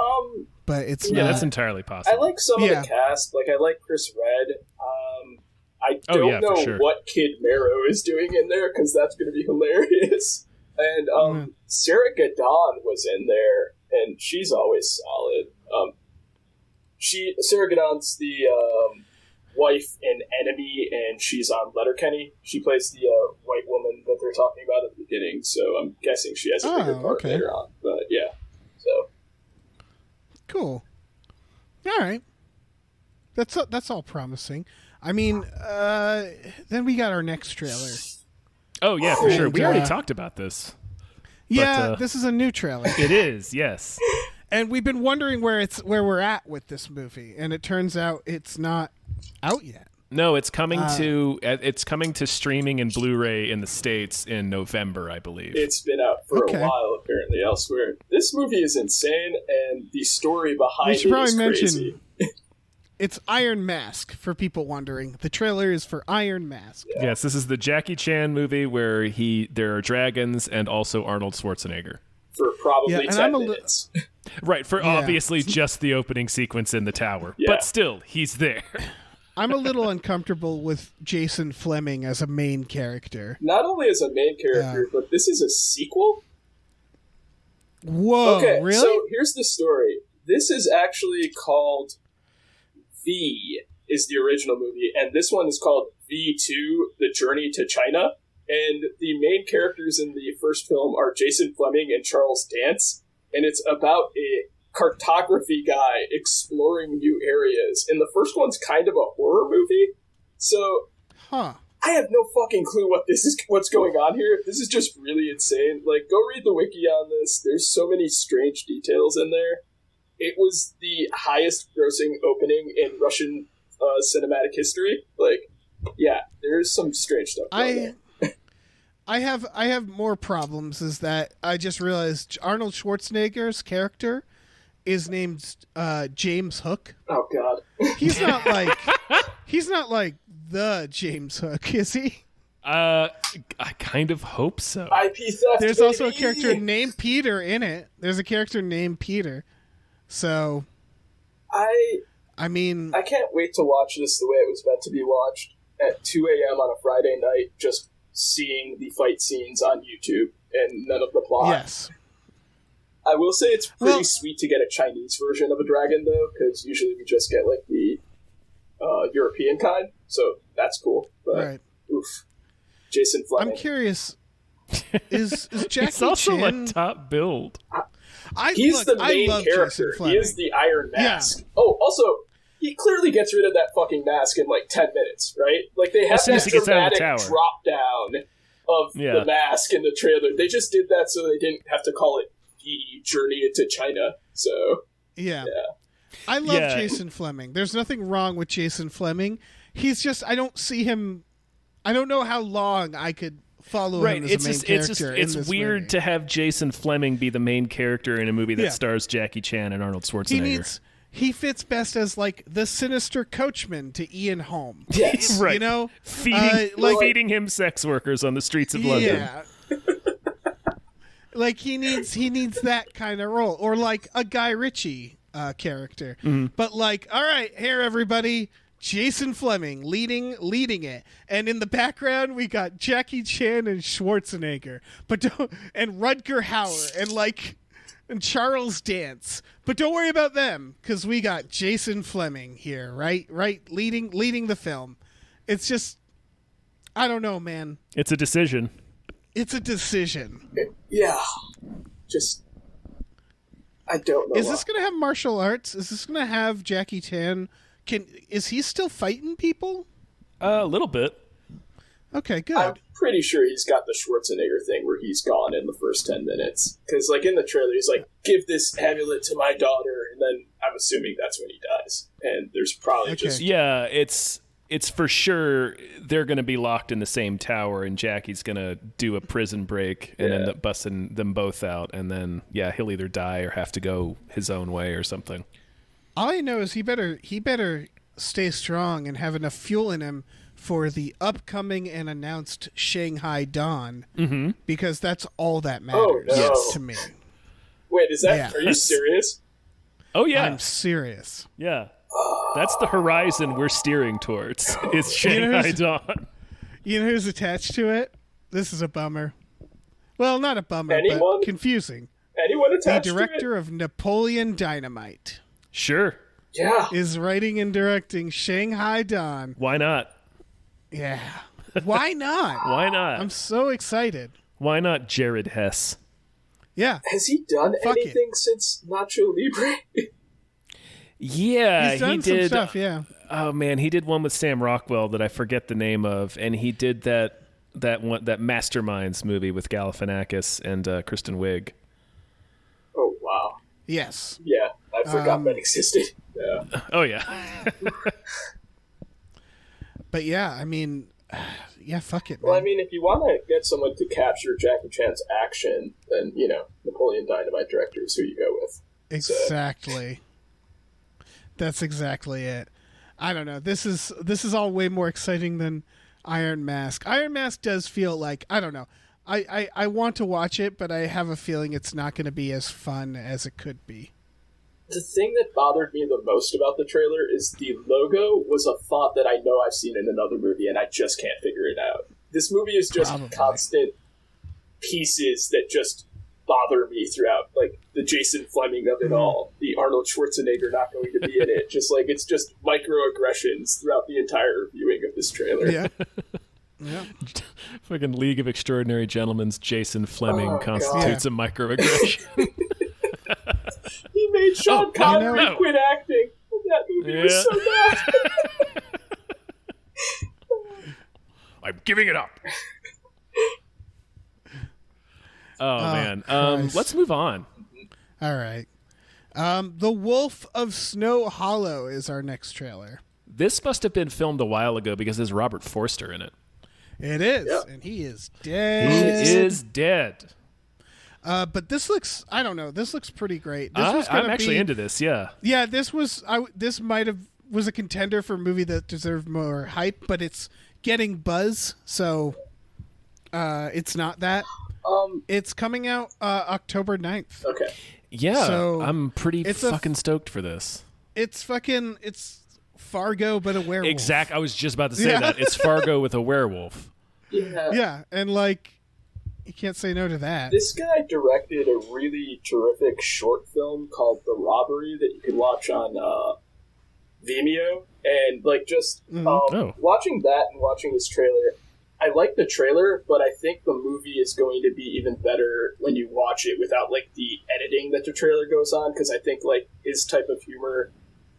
But it's Yeah, not. that's entirely possible. I like some of the cast. Like, I like Chris Redd. I don't know for sure. what Kid Mero is doing in there, because that's going to be hilarious. And Sarah Gadon was in there, and she's always solid. Sarah Gadon's the wife in Enemy, and she's on Letterkenny. She plays the white woman that they're talking about at the beginning, so I'm guessing she has a bigger part later on. But yeah, so Cool. All right. That's all promising. I mean, then we got our next trailer. Oh yeah, for sure. And, We already talked about this. Yeah, this is a new trailer. It is, yes. And we've been wondering where we're at with this movie, and it turns out it's not out yet. No, it's coming to streaming and Blu-ray in the States in November, I believe. it's been out for a while, apparently, elsewhere. This movie is insane, and the story behind it is crazy. It's Iron Mask, for people wondering. The trailer is for Iron Mask. Yeah. Yes, this is the Jackie Chan movie where there are dragons and also Arnold Schwarzenegger. for probably Yeah, and 10 I'm a li- minutes. Right, for Yeah. obviously just the opening sequence in the tower. Yeah. But still, he's there. I'm a little uncomfortable with Jason Fleming as a main character. Not only as a main character, but this is a sequel? Whoa, Okay, really? so here's the story. This is actually called V, is the original movie, and this one is called V2, The Journey to China. And the main characters in the first film are Jason Fleming and Charles Dance, and it's about a cartography guy exploring new areas. And the first one's kind of a horror movie, so Huh. I have no fucking clue what's going on here. This is just really insane. Like, go read the wiki on this. There's so many strange details in there. It was the highest grossing opening in Russian cinematic history. Like, yeah, there's some strange stuff going on. I have more problems. Is that I just realized Arnold Schwarzenegger's character is named James Hook. Oh, God. He's not like the James Hook, is he? I kind of hope so. IP theft, There's baby! also a character named Peter in it. There's a character named Peter. So, I mean, I can't wait to watch this the way it was meant to be watched at 2 a.m. on a Friday night, just seeing the fight scenes on YouTube and none of the plot. yes. I will say it's pretty Well- sweet to get a Chinese version of a dragon, though, because usually we just get, like, the European kind, so that's cool. But, Right. oof. Jason Fleming. I'm curious. Is Jackie He's also Chan? a top build. He's the I main love character. Jason He Fleming. is the Iron Mask. Oh, also, he clearly gets rid of that fucking mask in, like, 10 minutes, right? Like, they have As soon as that he gets out of the dramatic tower. drop down of Yeah. the mask in the trailer. They just did that so they didn't have to call it The Journey into China. So, Yeah. yeah. I love Yeah. Jason Fleming. There's nothing wrong with Jason Fleming. He's just I don't see him. I don't know how long I could follow Right, him as it's a main just character. it's in this weird movie. to have Jason Fleming be the main character in a movie that Yeah. stars Jackie Chan and Arnold Schwarzenegger. He fits best as like the sinister coachman to Ian Holm. Yes. Right. You know, feeding him sex workers on the streets of London. yeah. Like he needs that kind of role, or like a Guy Ritchie character. But like, all right, here everybody, Jason Fleming leading it, and in the background we got Jackie Chan and Schwarzenegger, and Rutger Hauer and Charles Dance. But don't worry about them because we got Jason Fleming here, right, leading the film. It's just, I don't know, man. It's a decision. It's a decision. Yeah. Just, I don't know. Is this going to have martial arts? Is this going to have Jackie Chan? Is he still fighting people? A little bit. Okay, good. I'm pretty sure he's got the Schwarzenegger thing where he's gone in the first 10 minutes. Because, like, in the trailer, he's like, give this amulet to my daughter, and then I'm assuming that's when he dies. And there's probably Okay. just... Yeah, it's for sure they're going to be locked in the same tower, and Jackie's going to do a prison break and end up busting them both out, and then he'll either die or have to go his own way or something. All I know is he better stay strong and have enough fuel in him for the upcoming and announced Shanghai Dawn, because that's all that matters no. to me. Wait, is that... Yeah. Are you serious? Oh yeah, I'm serious. yeah. That's the horizon we're steering towards. Is Shanghai who's- Dawn. You know who's attached to it? This is a bummer. Well, not a bummer, Anyone? but confusing. Anyone The attached director of Napoleon Dynamite Sure. to it? Yeah. is writing and directing Shanghai Dawn. Why not? Yeah. Why not? Why not? I'm so excited. Why not Jared Hess? Yeah. Has he done Fuck it. anything since Nacho Libre? Yeah, He's done he some did. stuff, yeah. Oh man, he did one with Sam Rockwell that I forget the name of, and he did that Masterminds movie with Galifianakis and Kristen Wiig. Oh, wow. Yes. Yeah, I forgot that existed. Yeah. Oh yeah, But yeah, I mean, yeah, fuck it, man. Well, I mean, if you want to get someone to capture Jackie Chan's action, then, Napoleon Dynamite director is who you go with. Exactly. That's exactly it. I don't know. This is all way more exciting than Iron Mask. Iron Mask does feel like, I don't know. I want to watch it, but I have a feeling it's not going to be as fun as it could be. The thing that bothered me the most about the trailer is the logo was a font that I know I've seen in another movie, and I just can't figure it out. This movie is just constant pieces that just bother me throughout, like the Jason Fleming of it all, the Arnold Schwarzenegger not going to be in it. Just like it's just microaggressions throughout the entire viewing of this trailer. Yeah. Yeah. Fucking League of Extraordinary Gentlemen's Jason Fleming constitutes a microaggression. He made Sean Connery quit acting. That movie was so bad. I'm giving it up. Oh man. Let's move on. All right. The Wolf of Snow Hollow is our next trailer. This must have been filmed a while ago because there's Robert Forster in it. It is, and he is dead. He is dead. But this looks, I don't know, this looks pretty great. This I'm actually into this, yeah. Yeah, this was a contender for a movie that deserved more hype, but it's getting buzz, so it's not that. It's coming out October 9th. Okay. Yeah, so I'm pretty fucking stoked for this. It's Fargo, but a werewolf. I was just about to say that. It's Fargo with a werewolf. Yeah, and like, you can't say no to that. This guy directed a really terrific short film called The Robbery that you can watch on Vimeo. And like just watching that and watching this trailer, I like the trailer, but I think the movie is going to be even better when you watch it without like the editing that the trailer goes on, because I think like his type of humor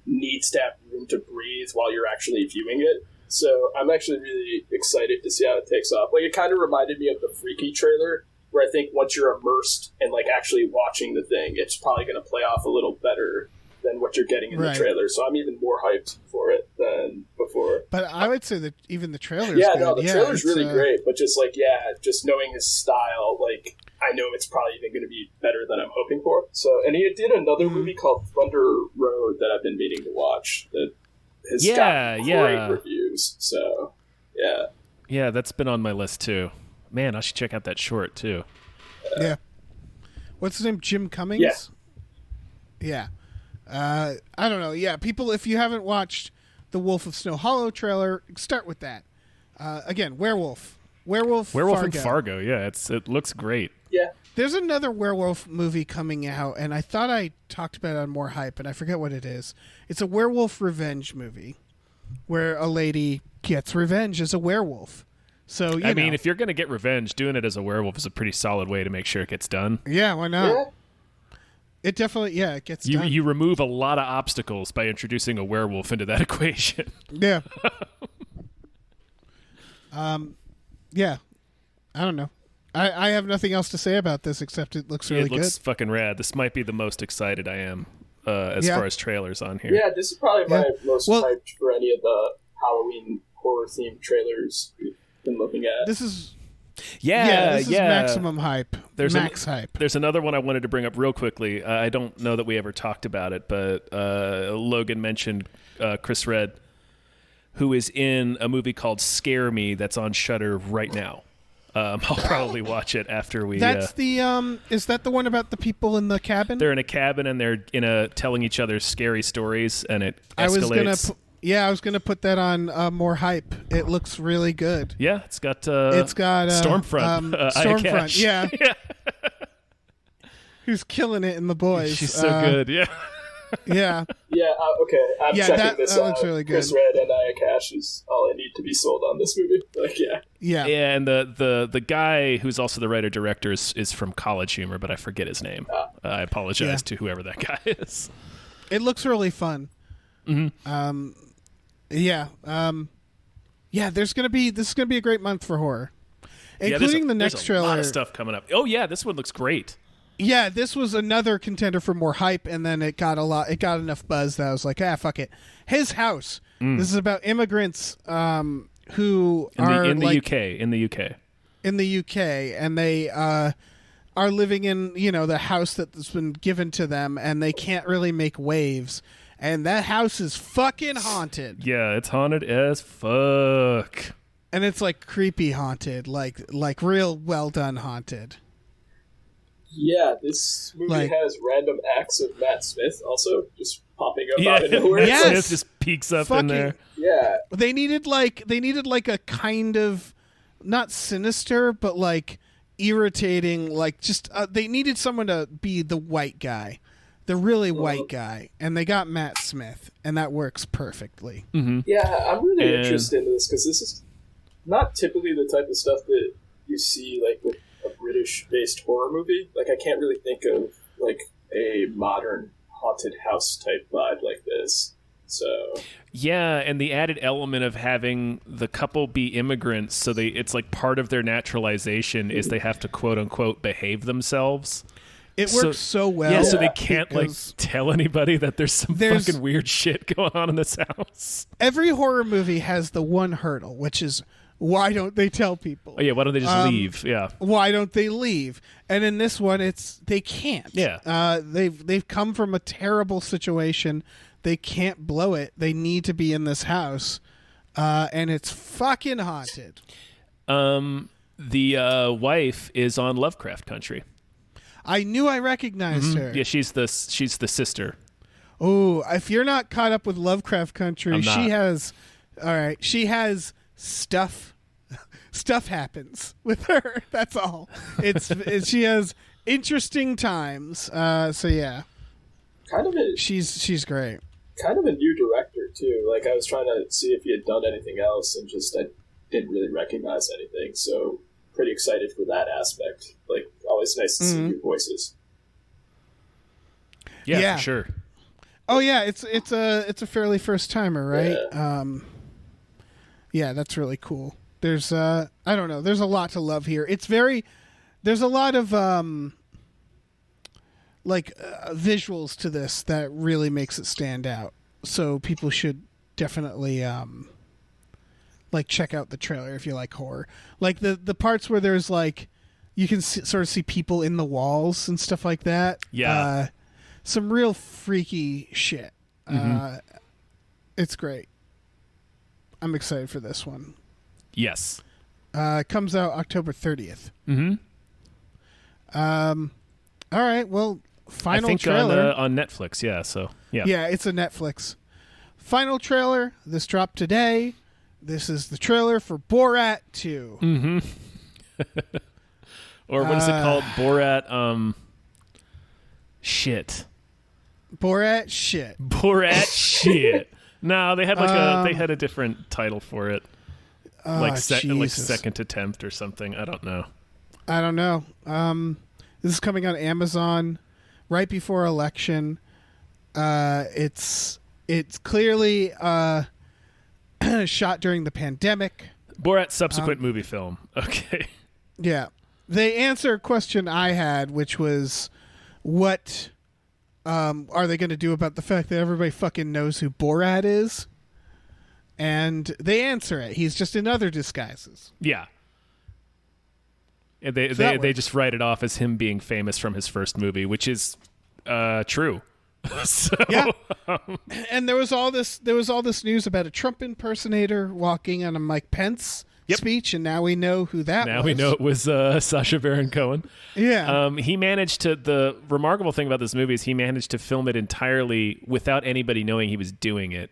needs to have room to breathe while you're actually viewing it. So I'm actually really excited to see how it takes off. Like, it kind of reminded me of the Freaky trailer, where I think once you're immersed and like actually watching the thing, it's probably going to play off a little better than what you're getting in the trailer. So I'm even more hyped for it than before. But I would say that even the trailer's good. No, the trailer's really great, but just like, just knowing his style, like, I know it's probably even going to be better than I'm hoping for. So, and he did another movie called Thunder Road that I've been meaning to watch that has got great reviews. So, yeah. Yeah, that's been on my list too. Man, I should check out that short too. Yeah. What's his name? Jim Cummings? Yeah. I don't know. Yeah, people, if you haven't watched the Wolf of Snow Hollow trailer, start with that. Again, werewolf Fargo. And Fargo. Yeah, it looks great. Yeah. There's another werewolf movie coming out, and I thought I talked about it on More Hype, and I forget what it is. It's a werewolf revenge movie where a lady gets revenge as a werewolf. So, I mean, if you're going to get revenge, doing it as a werewolf is a pretty solid way to make sure it gets done. Yeah, why not? Yeah. It definitely, it gets done. You remove a lot of obstacles by introducing a werewolf into that equation. Yeah. Yeah. I don't know. I have nothing else to say about this except it looks really good. It looks fucking rad. This might be the most excited I am as far as trailers on here. Yeah, this is probably my most hyped for any of the Halloween horror-themed trailers we've been looking at. This is... this is maximum hype. Hype. There's another one I wanted to bring up real quickly. I don't know that we ever talked about it, but Logan mentioned Chris Redd, who is in a movie called Scare Me that's on Shudder right now. I'll probably watch it after we... That's the... is that the one about the people in the cabin? They're in a cabin and they're telling each other scary stories, and it escalates. I was gonna put that on More Hype. It looks really good. Yeah, it's got Stormfront. Stormfront, yeah. Who's killing it in The Boys? She's so good. Yeah. Yeah. Yeah. Okay. I'm checking this out. That looks really good. Chris Redd and Aya Cash is all I need to be sold on this movie. Like, yeah. Yeah, and the guy who's also the writer director is from College Humor, but I forget his name. I apologize to whoever that guy is. It looks really fun. Mm-hmm. This is gonna be a great month for horror, including the next trailer. A lot of stuff coming up. Oh yeah, this one looks great. Yeah, this was another contender for more hype, and then it got enough buzz that I was like, fuck it. His House. This is about immigrants who are in the UK, and they are living in the house that's been given to them, and they can't really make waves. And that house is fucking haunted. Yeah, it's haunted as fuck. And it's like creepy haunted, like real well done haunted. Yeah, this movie has random acts of Matt Smith also just popping up out of Yeah, nowhere. Yes. Smith just peeks up in there. Yeah. They needed like a kind of not sinister, but like irritating, like just they needed someone to be the white guy, the really white guy, and they got Matt Smith, and that works perfectly. Mm-hmm. Yeah, I'm really interested in this because this is not typically the type of stuff that you see like with a British-based horror movie. Like, I can't really think of like a modern haunted house type vibe like this. So yeah, and the added element of having the couple be immigrants, so it's like part of their naturalization is they have to quote unquote behave themselves. It works so well. Yeah, so they can't like because tell anybody that there's some fucking weird shit going on in this house. every horror movie has the one hurdle, which is why don't they tell people? Oh yeah, why don't they just leave? Yeah. Why don't they leave? And in this one, it's they can't. Yeah. They've come from a terrible situation. They can't blow it. They need to be in this house, and it's fucking haunted. The wife is on Lovecraft Country. I knew I recognized her. Yeah, she's the sister. Oh, if you're not caught up with Lovecraft Country, I'm not. she has. All right, she has stuff. Stuff happens with her. That's all. She has interesting times. So yeah, kind of she's great. Kind of a new director too. Like, I was trying to see if he had done anything else, and just I didn't really recognize anything. So pretty excited for that aspect. Like, always nice to see new voices. Yeah, for sure. Oh yeah, it's a fairly first timer, right? Yeah, that's really cool. There's I don't know. There's a lot to love here. There's a lot of visuals to this that really makes it stand out. So people should definitely check out the trailer if you like horror. Like the parts where there's like you can sort of see people in the walls and stuff like that. Yeah. Some real freaky shit. It's great. I'm excited for this one. Yes. It comes out October 30th. Mm-hmm. All right. Well, final I think trailer on Netflix. Yeah. So yeah. Yeah, it's a Netflix. Final trailer. This dropped today. This is the trailer for Borat 2. Mm-hmm. Or what is it called? Borat. Shit. Borat shit. Borat shit. No, they had a different title for it. Like second attempt or something. I don't know. This is coming on Amazon right before election. It's clearly shot during the pandemic. Borat subsequent movie film. Okay. Yeah. They answer a question I had, which was, what are they going to do about the fact that everybody fucking knows who Borat is? And they answer it. He's just in other disguises. Yeah. And they just write it off as him being famous from his first movie, which is true. So, yeah. And there was all this news about a Trump impersonator walking on a Mike Pence speech, and now we know who that was. Now we know it was Sacha Baron Cohen. Yeah. He managed to. The remarkable thing about this movie is he managed to film it entirely without anybody knowing he was doing it.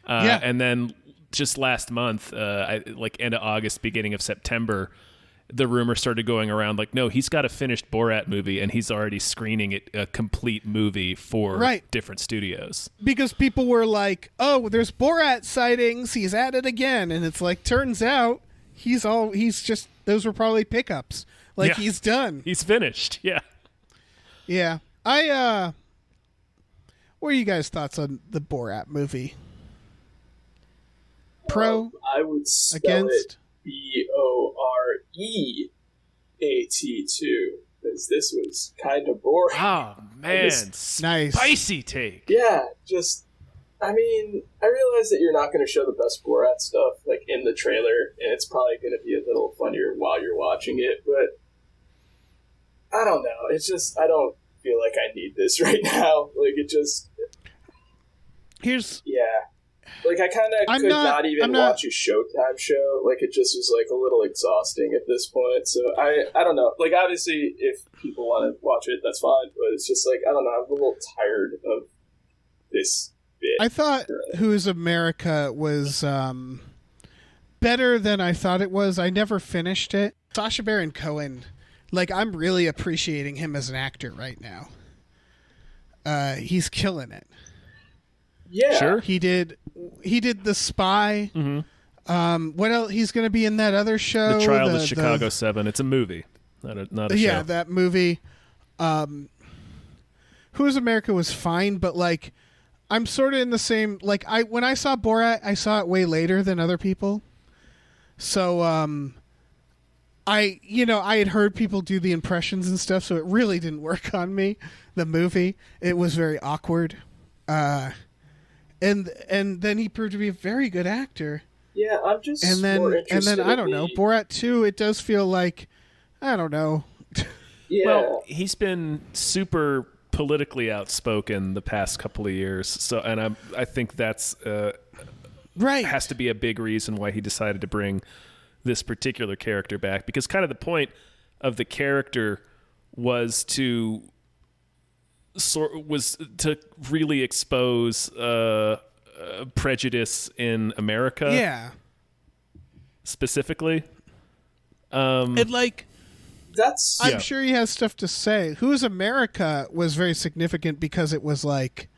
And then just last month, end of August, beginning of September, the rumor started going around like, no, he's got a finished Borat movie and he's already screening it, a complete movie for different studios. Because people were like, oh, there's Borat sightings. He's at it again. And it's like, turns out those were probably pickups. He's done. He's finished. Yeah. Yeah. What are you guys' thoughts on the Borat movie? Pro? I would spell against? It Boreat2, because this was kind of boring. Oh, man. Nice. Spicy take. Yeah, I realize that you're not going to show the best Borat stuff like in the trailer, and it's probably going to be a little funnier while you're watching it, but I don't know. It's just, I don't feel like I need this right now. Like, it just... Here's... Yeah. Like, I kind of could not even watch a Showtime show. Like, it just was, like, a little exhausting at this point. So, I don't know. Like, obviously, if people want to watch it, that's fine. But it's just, like, I don't know. I'm a little tired of this bit. I thought Who is America was better than I thought it was. I never finished it. Sacha Baron Cohen, like, I'm really appreciating him as an actor right now. He's killing it. Yeah. Sure. He did The Spy. Mm-hmm. What else? He's going to be in that other show. The Trial of Chicago 7. It's a movie, not a show. Yeah, that movie. Who is America was fine, but, like, I'm sort of in the same... Like, when I saw Borat, I saw it way later than other people. So, I had heard people do the impressions and stuff, so it really didn't work on me, the movie. It was very awkward. And then he proved to be a very good actor. Yeah, I'm just more interested. And then I don't know, Borat 2, it does feel like, I don't know. Yeah. Well, he's been super politically outspoken the past couple of years, so and I think that's right. has to be a big reason why he decided to bring this particular character back, because kind of the point of the character was to really expose prejudice in America. Yeah. Specifically. And, like, I'm sure he has stuff to say. Who is America was very significant because it was like,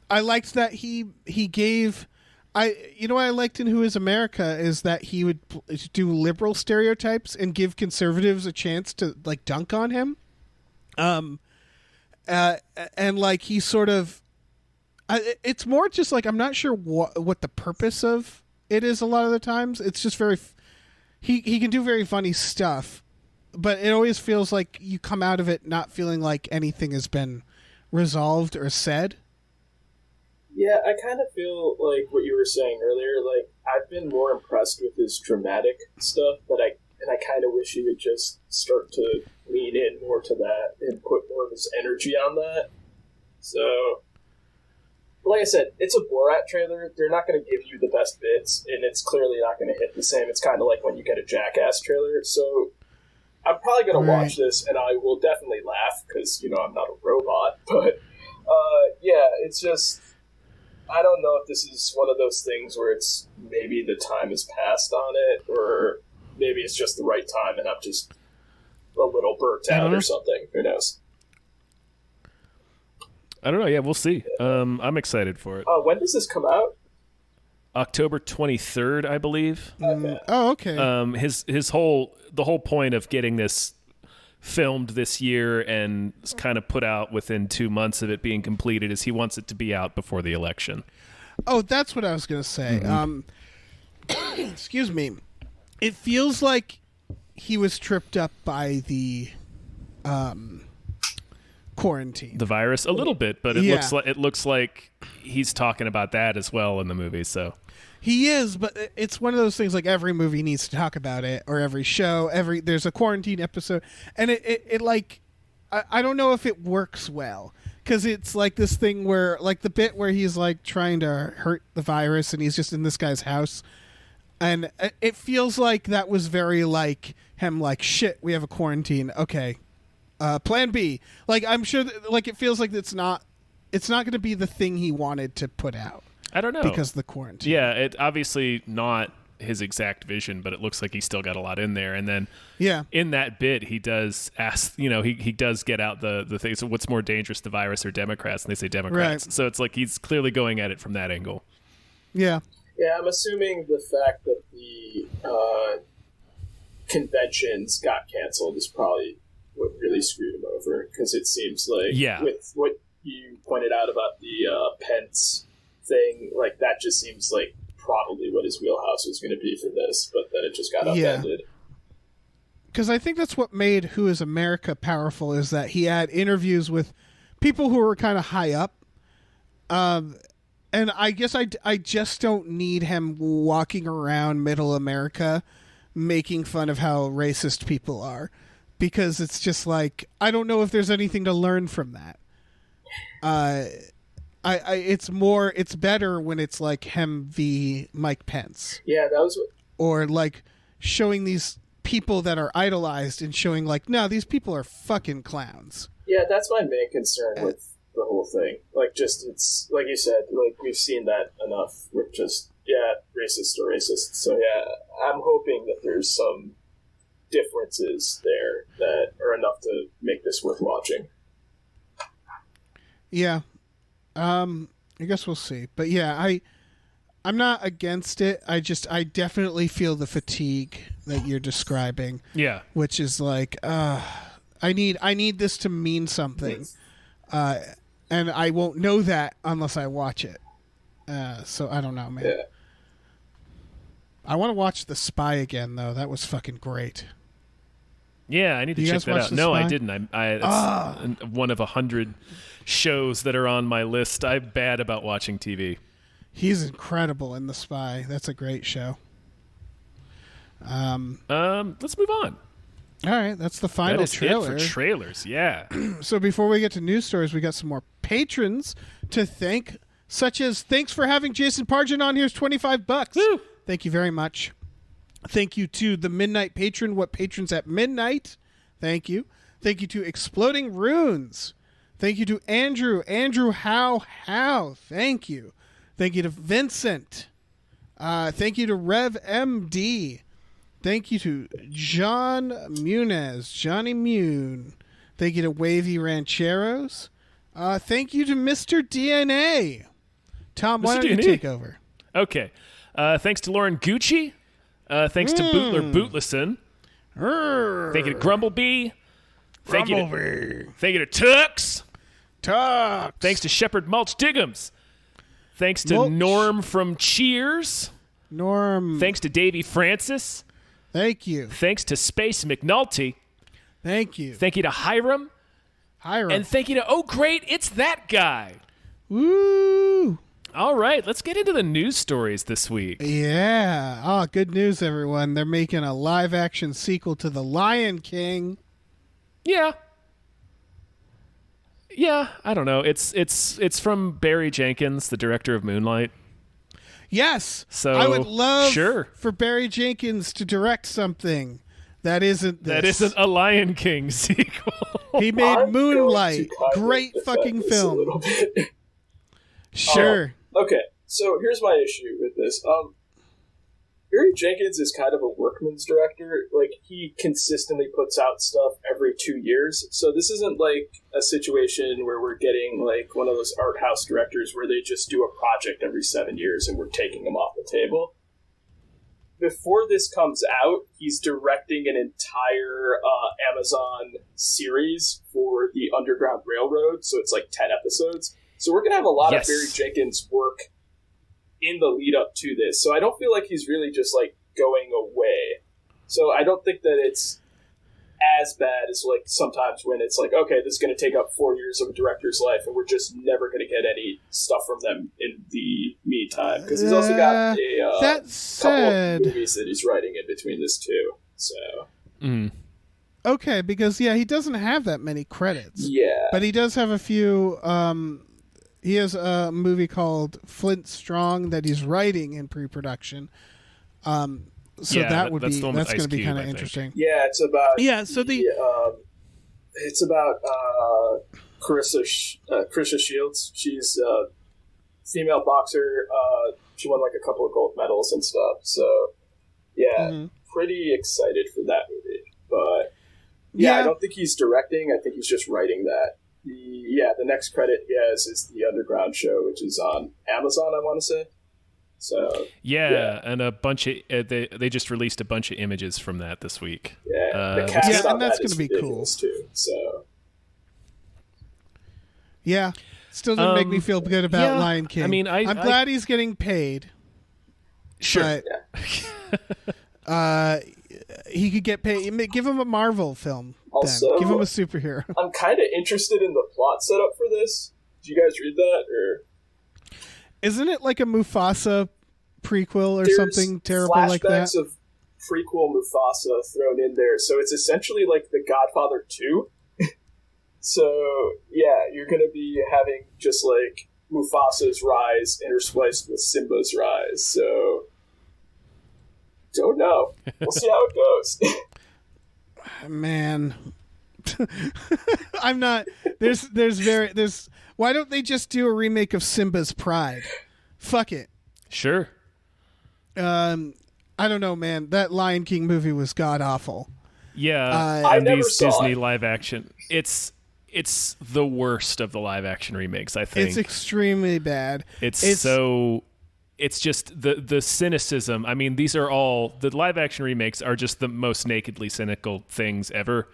I liked that he gave, what I liked in Who is America is that he would do liberal stereotypes and give conservatives a chance to, like, dunk on him. And, like, he sort of, it's more just like, I'm not sure what the purpose of it is a lot of the times. It's just very, he can do very funny stuff. But it always feels like you come out of it not feeling like anything has been resolved or said. Yeah, I kind of feel like what you were saying earlier. Like, I've been more impressed with his dramatic stuff, and I kind of wish he would just start to lean in more to that and put more of his energy on that. So, like I said, it's a Borat trailer. They're not going to give you the best bits, and it's clearly not going to hit the same. It's kind of like when you get a Jackass trailer. So, I'm probably going to watch this, and I will definitely laugh, because, I'm not a robot. But, yeah, it's just, I don't know if this is one of those things where it's maybe the time has passed on it, or maybe it's just the right time, and I'm just a little burnt out or something. Who knows? I don't know. Yeah, we'll see. I'm excited for it. When does this come out? October 23rd, I believe. Okay. Oh, okay. The whole point of getting this filmed this year and kind of put out within 2 months of it being completed is he wants it to be out before the election. Oh, that's what I was going to say. Excuse me. It feels like he was tripped up by the quarantine. The virus, a little bit, but it looks like he's talking about that as well in the movie. So he is, but it's one of those things like every movie needs to talk about it, or every show. There's a quarantine episode, and it like I don't know if it works well, because it's like this thing where, like, the bit where he's like trying to hurt the virus and he's just in this guy's house, and it feels like that was very like him, like, shit, we have a quarantine, okay, plan B. Like, I'm sure that, like, it feels like it's not going to be the thing he wanted to put out. I don't know, because of the quarantine. Yeah, it obviously not his exact vision, but it looks like he's still got a lot in there. And then in that bit, he does ask, he does get out the thing. So what's more dangerous, the virus or Democrats? And they say Democrats. Right. So it's like he's clearly going at it from that angle. Yeah. Yeah, I'm assuming the fact that the conventions got canceled is probably what really screwed him over, because it seems like with what you pointed out about the Pence thing, like, that just seems like probably what his wheelhouse was going to be for this, but then it just got upended. Because I think that's what made Who is America powerful, is that he had interviews with people who were kind of high up, and I guess I just don't need him walking around middle America making fun of how racist people are, because it's just like, I don't know if there's anything to learn from that. it's better when it's like him v Mike Pence. Yeah, that was. Or like showing these people that are idolized and showing like, no, these people are fucking clowns. Yeah, that's my main concern with the whole thing. Like, just, it's, like you said, like, we've seen that enough with just, racist to racist. So, yeah, I'm hoping that there's some differences there that are enough to make this worth watching. Yeah. I guess we'll see. But yeah, I'm not against it. I definitely feel the fatigue that you're describing. Yeah. Which is like, I need this to mean something. And I won't know that unless I watch it. So I don't know, man. Yeah. I want to watch The Spy again, though. That was fucking great. Yeah, I need to check that out. No, I didn't. It's one of 100 shows that are on my list. I'm bad about watching TV. He's incredible in The Spy. That's a great show. Let's move on. All right, that's the final that is trailer. It for trailers, yeah. So before we get to news stories, we got some more patrons to thank, such as thanks for having Jason Pargin on. Here's $25. Woo! Thank you very much. Thank you to the Midnight Patron, What Patrons at Midnight. Thank you. Thank you to Exploding Runes. Thank you to Andrew How. Thank you. Thank you to Vincent. Thank you to Rev MD. Thank you to John Munez, Johnny Mune. Thank you to Wavy Rancheros. Thank you to Mr. DNA. Tom, why don't you take over? Okay. Thanks to Lauren Gucci. Thanks to Bootler Bootlesson. Thank you to Grumblebee. Thank you to Tux. Thanks to Shepard Mulch Diggums. Thanks to Norm from Cheers. Norm. Thanks to Davey Francis. Thank you. Thanks to Space McNulty. Thank you. Thank you to Hiram. And thank you to Oh Great, It's That Guy. Woo! All right, let's get into the news stories this week. Yeah. Oh, good news, everyone. They're making a live-action sequel to The Lion King. Yeah. Yeah, I don't know. It's from Barry Jenkins, the director of Moonlight. Yes. So I would love for Barry Jenkins to direct something that isn't this. That isn't a Lion King sequel. He made Moonlight. Great fucking film. Sure. Okay, so here's my issue with this. Barry Jenkins is kind of a workman's director. Like, he consistently puts out stuff every 2 years. So this isn't like a situation where we're getting like one of those art house directors where they just do a project every 7 years and we're taking them off the table. Before this comes out, he's directing an entire Amazon series for the Underground Railroad. So it's like 10 episodes. So we're going to have a lot of Barry Jenkins work in the lead up to this. So I don't feel like he's really just like going away. So I don't think that it's as bad as like sometimes when it's like, okay, this is going to take up 4 years of a director's life and we're just never going to get any stuff from them in the meantime. Because he's also got a couple of movies that he's writing in between this too. So... Okay, because he doesn't have that many credits. Yeah. But he does have a few... he has a movie called Flint Strong that he's writing in pre-production. So that's going to be kind of interesting. Yeah, it's about it's about Carissa Shields. She's a female boxer. She won like a couple of gold medals and stuff. So pretty excited for that movie. But I don't think he's directing. I think he's just writing that. The next credit he has is the Underground show, which is on Amazon, I want to say. So and a bunch of they just released a bunch of images from that this week. The cast on and that's going to be cool too. So still doesn't make me feel good about Lion King. I mean, I'm glad he's getting paid. Sure. But, he could get paid. Give him a Marvel film. Also, then. Give him a superhero. I'm kind of interested in the plot setup for this. Did you guys read that? Or isn't it like a Mufasa prequel or something terrible like that? Flashbacks of prequel Mufasa thrown in there. So it's essentially like The Godfather 2. So, you're going to be having just like Mufasa's rise interspliced with Simba's rise. So, don't know. We'll see how it goes. Man, I'm not. There's. Why don't they just do a remake of Simba's Pride? Fuck it. Sure. I don't know, man. That Lion King movie was god awful. Yeah, I and never these saw Disney it. live action. It's the worst of the live action remakes, I think. It's extremely bad. It's just the cynicism. I mean, these are all the live action remakes are just the most nakedly cynical things ever.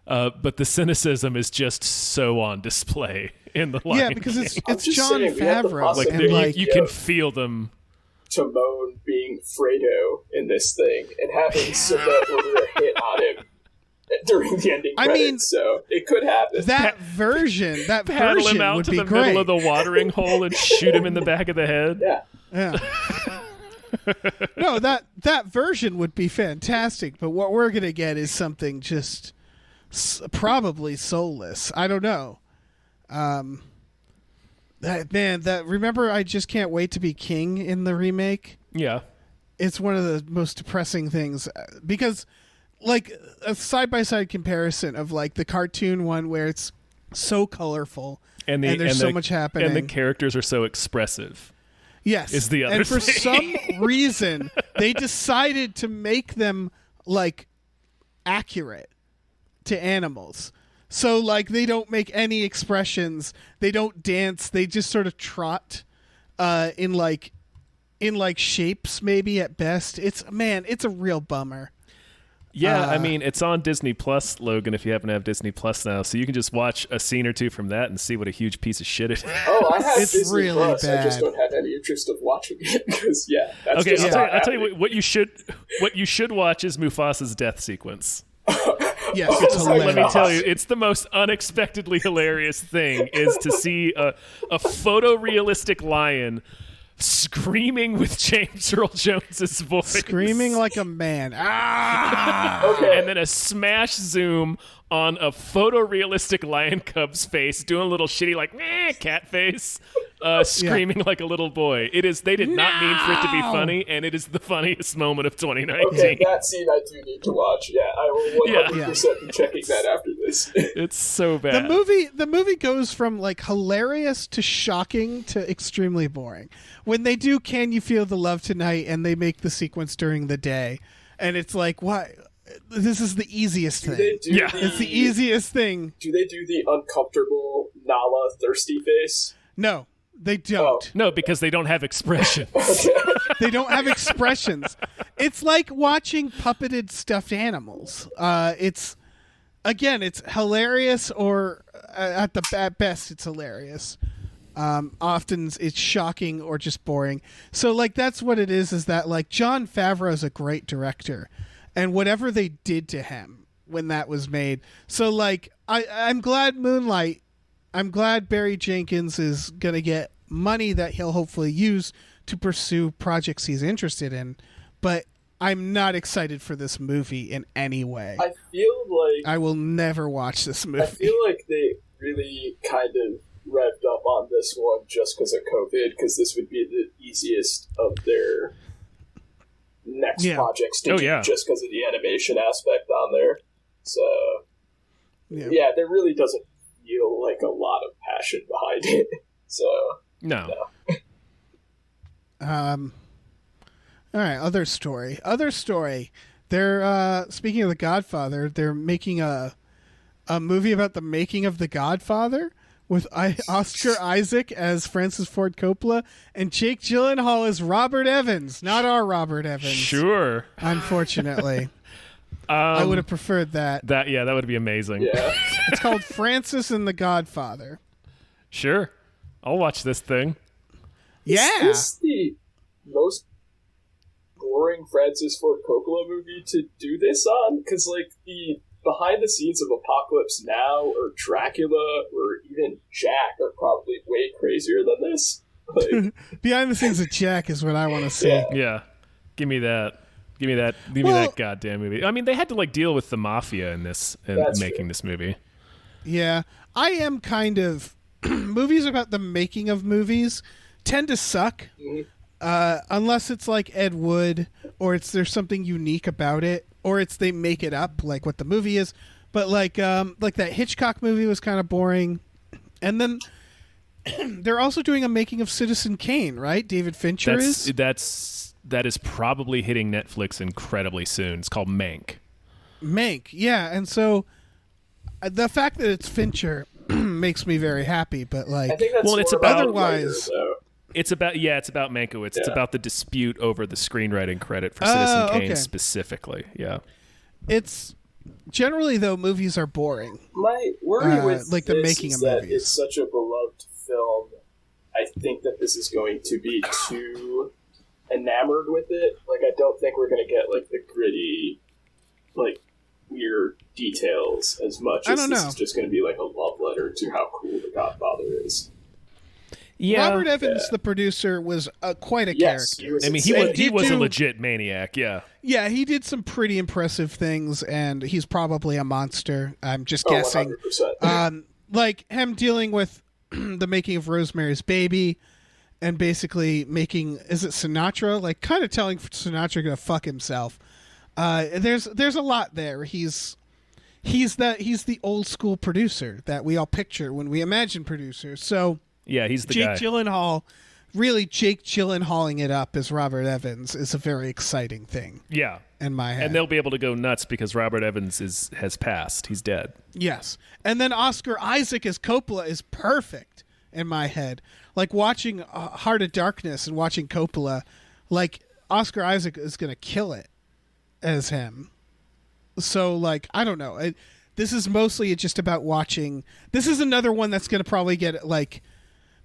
But the cynicism is just so on display in the Lion Yeah, because King. it's just John saying, we have the Favreau. like, possibility you can feel them. Timon being Fredo in this thing and having Simba order a hit on him during the ending credits. So it could happen. That version Paddle him out would to be the great. middle of the watering hole and shoot him in the back of the head. Yeah. Yeah. No, that version would be fantastic. But what we're gonna get is something just probably soulless. I don't know. Remember, I Just Can't Wait to Be King in the remake. Yeah. It's one of the most depressing things because, like, a side-by-side comparison of like the cartoon one where it's so colorful and there's so much happening, and the characters are so expressive. Yes, is the other and for thing. some reason they decided to make them like accurate to animals. So like they don't make any expressions, they don't dance, they just sort of trot in like shapes maybe at best. It's a real bummer. Yeah, I mean, it's on Disney Plus, Logan, if you happen to have Disney Plus now, so you can just watch a scene or two from that and see what a huge piece of shit it is. Oh, I have It's Disney really Plus. I just bad. don't have any interest of watching it because that's Okay, just I'll tell you what you should watch is Mufasa's death sequence. Yes, it's Oh, hilarious. Let me tell you, it's the most unexpectedly hilarious thing is to see a photorealistic lion screaming with James Earl Jones's voice. Screaming like a man. Ah! Okay. And then a smash zoom on a photorealistic lion cub's face doing a little shitty like meh, cat face, screaming like a little boy. It is. They did not mean for it to be funny, and it is the funniest moment of 2019. Okay, that scene I do need to watch. Yeah, I will 100% be checking that after this. It's so bad. The movie goes from like hilarious to shocking to extremely boring. When they do "Can You Feel the Love Tonight" and they make the sequence during the day, and it's like, why? This is the easiest thing. It's the easiest thing. Do they do the uncomfortable Nala thirsty face? No, they don't. No, because they don't have expression. They don't have expressions. It's like watching puppeted stuffed animals. It's hilarious, or at best, it's hilarious. Often it's shocking or just boring. So like that's what it is that like Jon Favreau is a great director, and whatever they did to him when that was made. So like I'm glad I'm glad Barry Jenkins is gonna get money that he'll hopefully use to pursue projects he's interested in, but I'm not excited for this movie in any way. I feel like I will never watch this movie. I feel like they really kind of revved up on this one just because of COVID, because this would be the easiest of their next projects to do just because of the animation aspect on there. So yeah, there really doesn't feel like a lot of passion behind it. So No. All right, other story. They're speaking of The Godfather, they're making a movie about the making of The Godfather with Oscar Isaac as Francis Ford Coppola and Jake Gyllenhaal as Robert Evans, not our Robert Evans. Sure. Unfortunately. I would have preferred that. That would be amazing. yeah. It's called Francis and the Godfather. Sure. I'll watch this thing. Yeah. Is this the most boring Francis Ford Coppola movie to do this on? Because like the behind the scenes of Apocalypse Now or Dracula or even Jack are probably way crazier than this. Like, Behind the scenes of Jack is what I want to see. Yeah. Give me that. Give me that goddamn movie. I mean, they had to like deal with the mafia in this and making this movie. Yeah. I am kind of movies about the making of movies tend to suck. Unless it's like Ed Wood, or there's something unique about it, or they make it up like what the movie is. But like that Hitchcock movie was kind of boring. And then they're also doing a making of Citizen Kane, right? David Fincher that is probably hitting Netflix incredibly soon. It's called Mank. Mank, yeah. And so the fact that it's Fincher makes me very happy. But like, I think that's it's more about otherwise. It's about Mankiewicz. It's about the dispute over the screenwriting credit for Citizen Kane specifically. Yeah. It's generally though movies are boring. My worry with like the making of that movies. it's such a beloved film. I think that this is going to be too enamored with it. Like, I don't think we're going to get like the gritty, like weird details as much as this is just going to be like a love letter to how cool The Godfather is. Yeah, Robert Evans, the producer, was quite a character. He was a legit maniac. Yeah, yeah, he did some pretty impressive things, and he's probably a monster. I'm just guessing. 100%. Like him dealing with the making of Rosemary's Baby, and basically making Sinatra, like kind of telling Sinatra to fuck himself. There's a lot there. He's the old school producer that we all picture when we imagine producers. So. Yeah, he's the guy. Jake Gyllenhaaling it up as Robert Evans is a very exciting thing. Yeah. In my head. And they'll be able to go nuts because Robert Evans has passed. He's dead. Yes. And then Oscar Isaac as Coppola is perfect in my head. Like watching Heart of Darkness and watching Coppola, like Oscar Isaac is going to kill it as him. So like, I don't know. This is mostly just about watching. This is another one that's going to probably get like,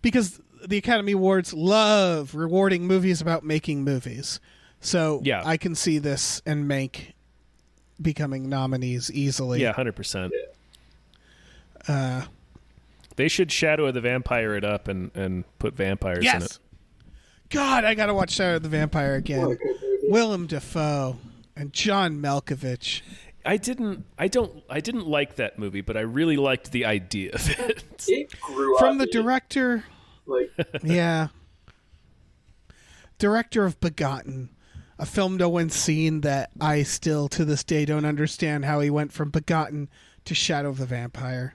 because the Academy Awards love rewarding movies about making movies. So yeah. I can see this and Mank becoming nominees easily. Yeah, 100%. They should Shadow of the Vampire it up and put vampires in it. God, I got to watch Shadow of the Vampire again. Willem Dafoe and John Malkovich. I didn't like that movie, but I really liked the idea of it. It grew from the director. Like, yeah. Director of Begotten, a film no one's seen that I still to this day don't understand how he went from Begotten to Shadow of the Vampire.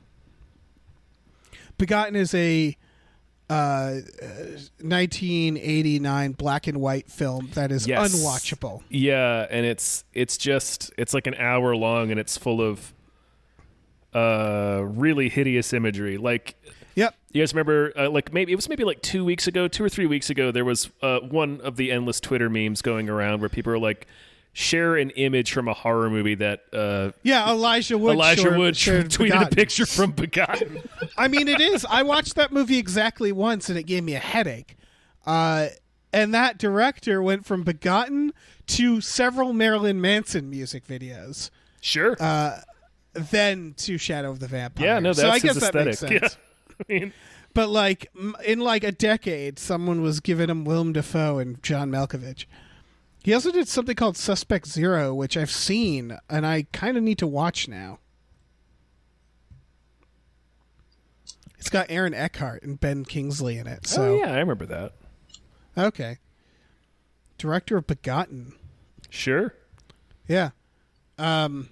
Begotten is a 1989 black and white film that is unwatchable. Yeah, and it's like an hour long and it's full of really hideous imagery. Like, yep. You guys remember? Maybe 2 weeks ago, 2 or 3 weeks ago, there was one of the endless Twitter memes going around where people are like, share an image from a horror movie that Elijah Wood tweeted a picture from Begotten. I mean, it is. I watched that movie exactly once and it gave me a headache. And that director went from Begotten to several Marilyn Manson music videos. Sure. Then to Shadow of the Vampire. Yeah, no, that's so I his guess aesthetic. That makes sense. Yeah. I mean, but like in like a decade, someone was giving him Willem Dafoe and John Malkovich. He also did something called Suspect Zero, which I've seen, and I kind of need to watch now. It's got Aaron Eckhart and Ben Kingsley in it. So. Oh, yeah, I remember that. Okay. Director of Begotten. Sure. Yeah. I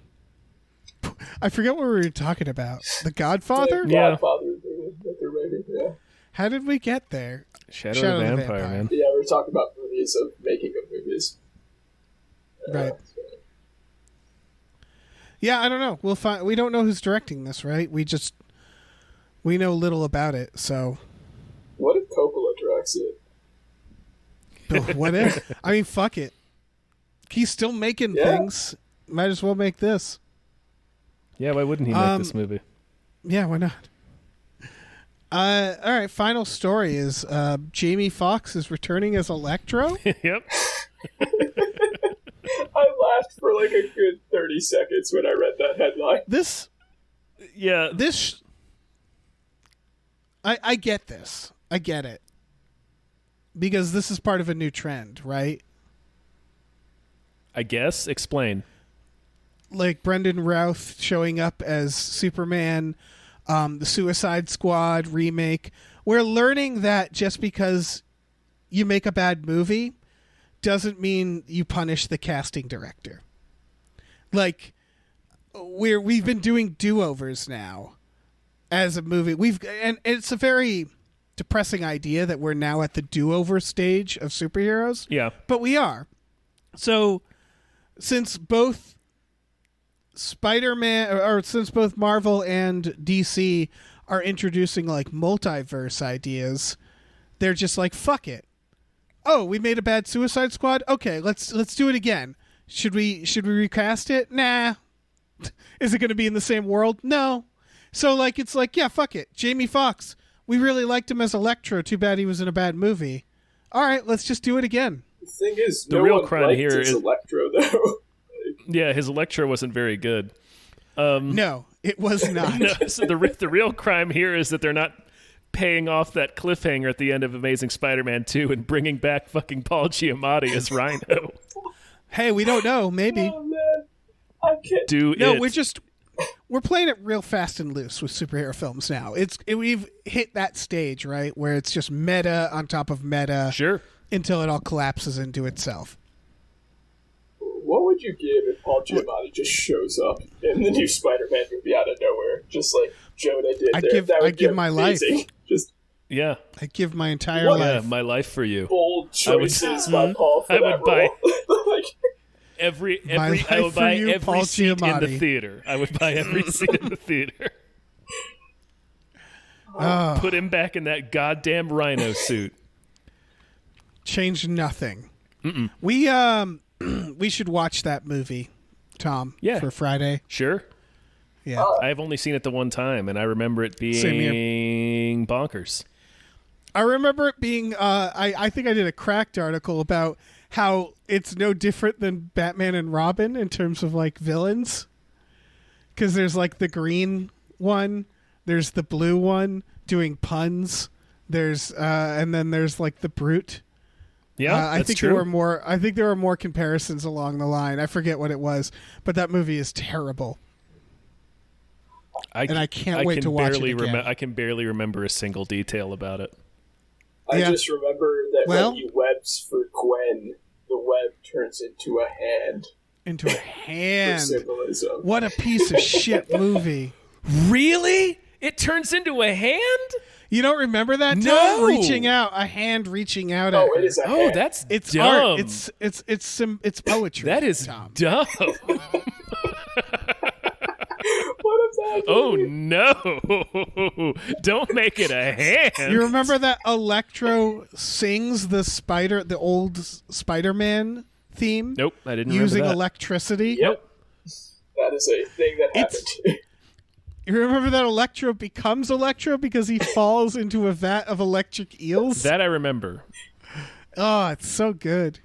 forget what we were talking about. The Godfather? Yeah. Godfather that they're making, yeah. How did we get there? Shadow of the Vampire, man. Yeah, we were talking about movies of making of movies. Right. Yeah, I don't know. We'll find. We don't know who's directing this, right? We know little about it. So, what if Coppola directs it? What if? I mean, fuck it. He's still making things. Might as well make this. Yeah, why wouldn't he make this movie? Yeah, why not? All right, final story is Jamie Foxx is returning as Electro. Yep. I laughed for like a good 30 seconds when I read that headline. I get this. I get it. Because this is part of a new trend, right? I guess. Explain. Like Brendan Routh showing up as Superman. the Suicide Squad remake. We're learning that just because you make a bad movie doesn't mean you punish the casting director. Like, we've been doing do-overs now as a movie. And it's a very depressing idea that we're now at the do-over stage of superheroes. Yeah. But we are. So since both Spider-Man or since both Marvel and DC are introducing like multiverse ideas, they're just like, fuck it. Oh, we made a bad Suicide Squad? Okay, let's do it again. Should we recast it? Nah. Is it going to be in the same world? No. So like it's like, yeah, fuck it. Jamie Foxx. We really liked him as Electro. Too bad he was in a bad movie. All right, let's just do it again. The thing is, the no real one crime liked here his is Electro, though. yeah, his Electro wasn't very good. No, it was not. No, so the real crime here is that they're not paying off that cliffhanger at the end of Amazing Spider-Man 2 and bringing back fucking Paul Giamatti as Rhino. Hey, we don't know. Maybe. Oh, man. I can't. We're playing it real fast and loose with superhero films now. We've hit that stage, right, where it's just meta on top of meta. Sure. Until it all collapses into itself. What would you give if Paul Giamatti just shows up in the new Spider-Man movie out of nowhere, just like Jonah did? I'd give my life. Just yeah. I'd give my entire life. Yeah, my life for you. Bold choices by Paul for I would buy like, I would buy every Paul seat Giamatti. in the theater. I would buy every seat in the theater. Put him back in that goddamn Rhino suit. Change nothing. Mm-mm. We should watch that movie, Tom. Yeah. For Friday. Sure. Yeah. I've only seen it the one time, and I remember it being bonkers. I remember it being. I think I did a Cracked article about how it's no different than Batman and Robin in terms of like villains, because there's like the green one, there's the blue one doing puns, there's and then there's like the Brute. Yeah, I think true. there were more comparisons along the line. I forget what it was, but that movie is terrible. I can't wait to watch it again. I can barely remember a single detail about it. I just remember that when he webs for Gwen, the web turns into a hand. Into a hand. For symbolism. What a piece of shit movie. Really? It turns into a hand? You don't remember that? No. Tom? A hand reaching out at her. It is a hand. That's it's dumb. art. It's poetry. That is Tom. dumb. What is that? Oh no! Don't make it a hand. You remember that Electro sings the old Spider-Man theme? Nope, I didn't using remember that. electricity. Nope. That is a thing that happened. You remember that Electro becomes Electro because he falls into a vat of electric eels? That I remember. Oh, it's so good.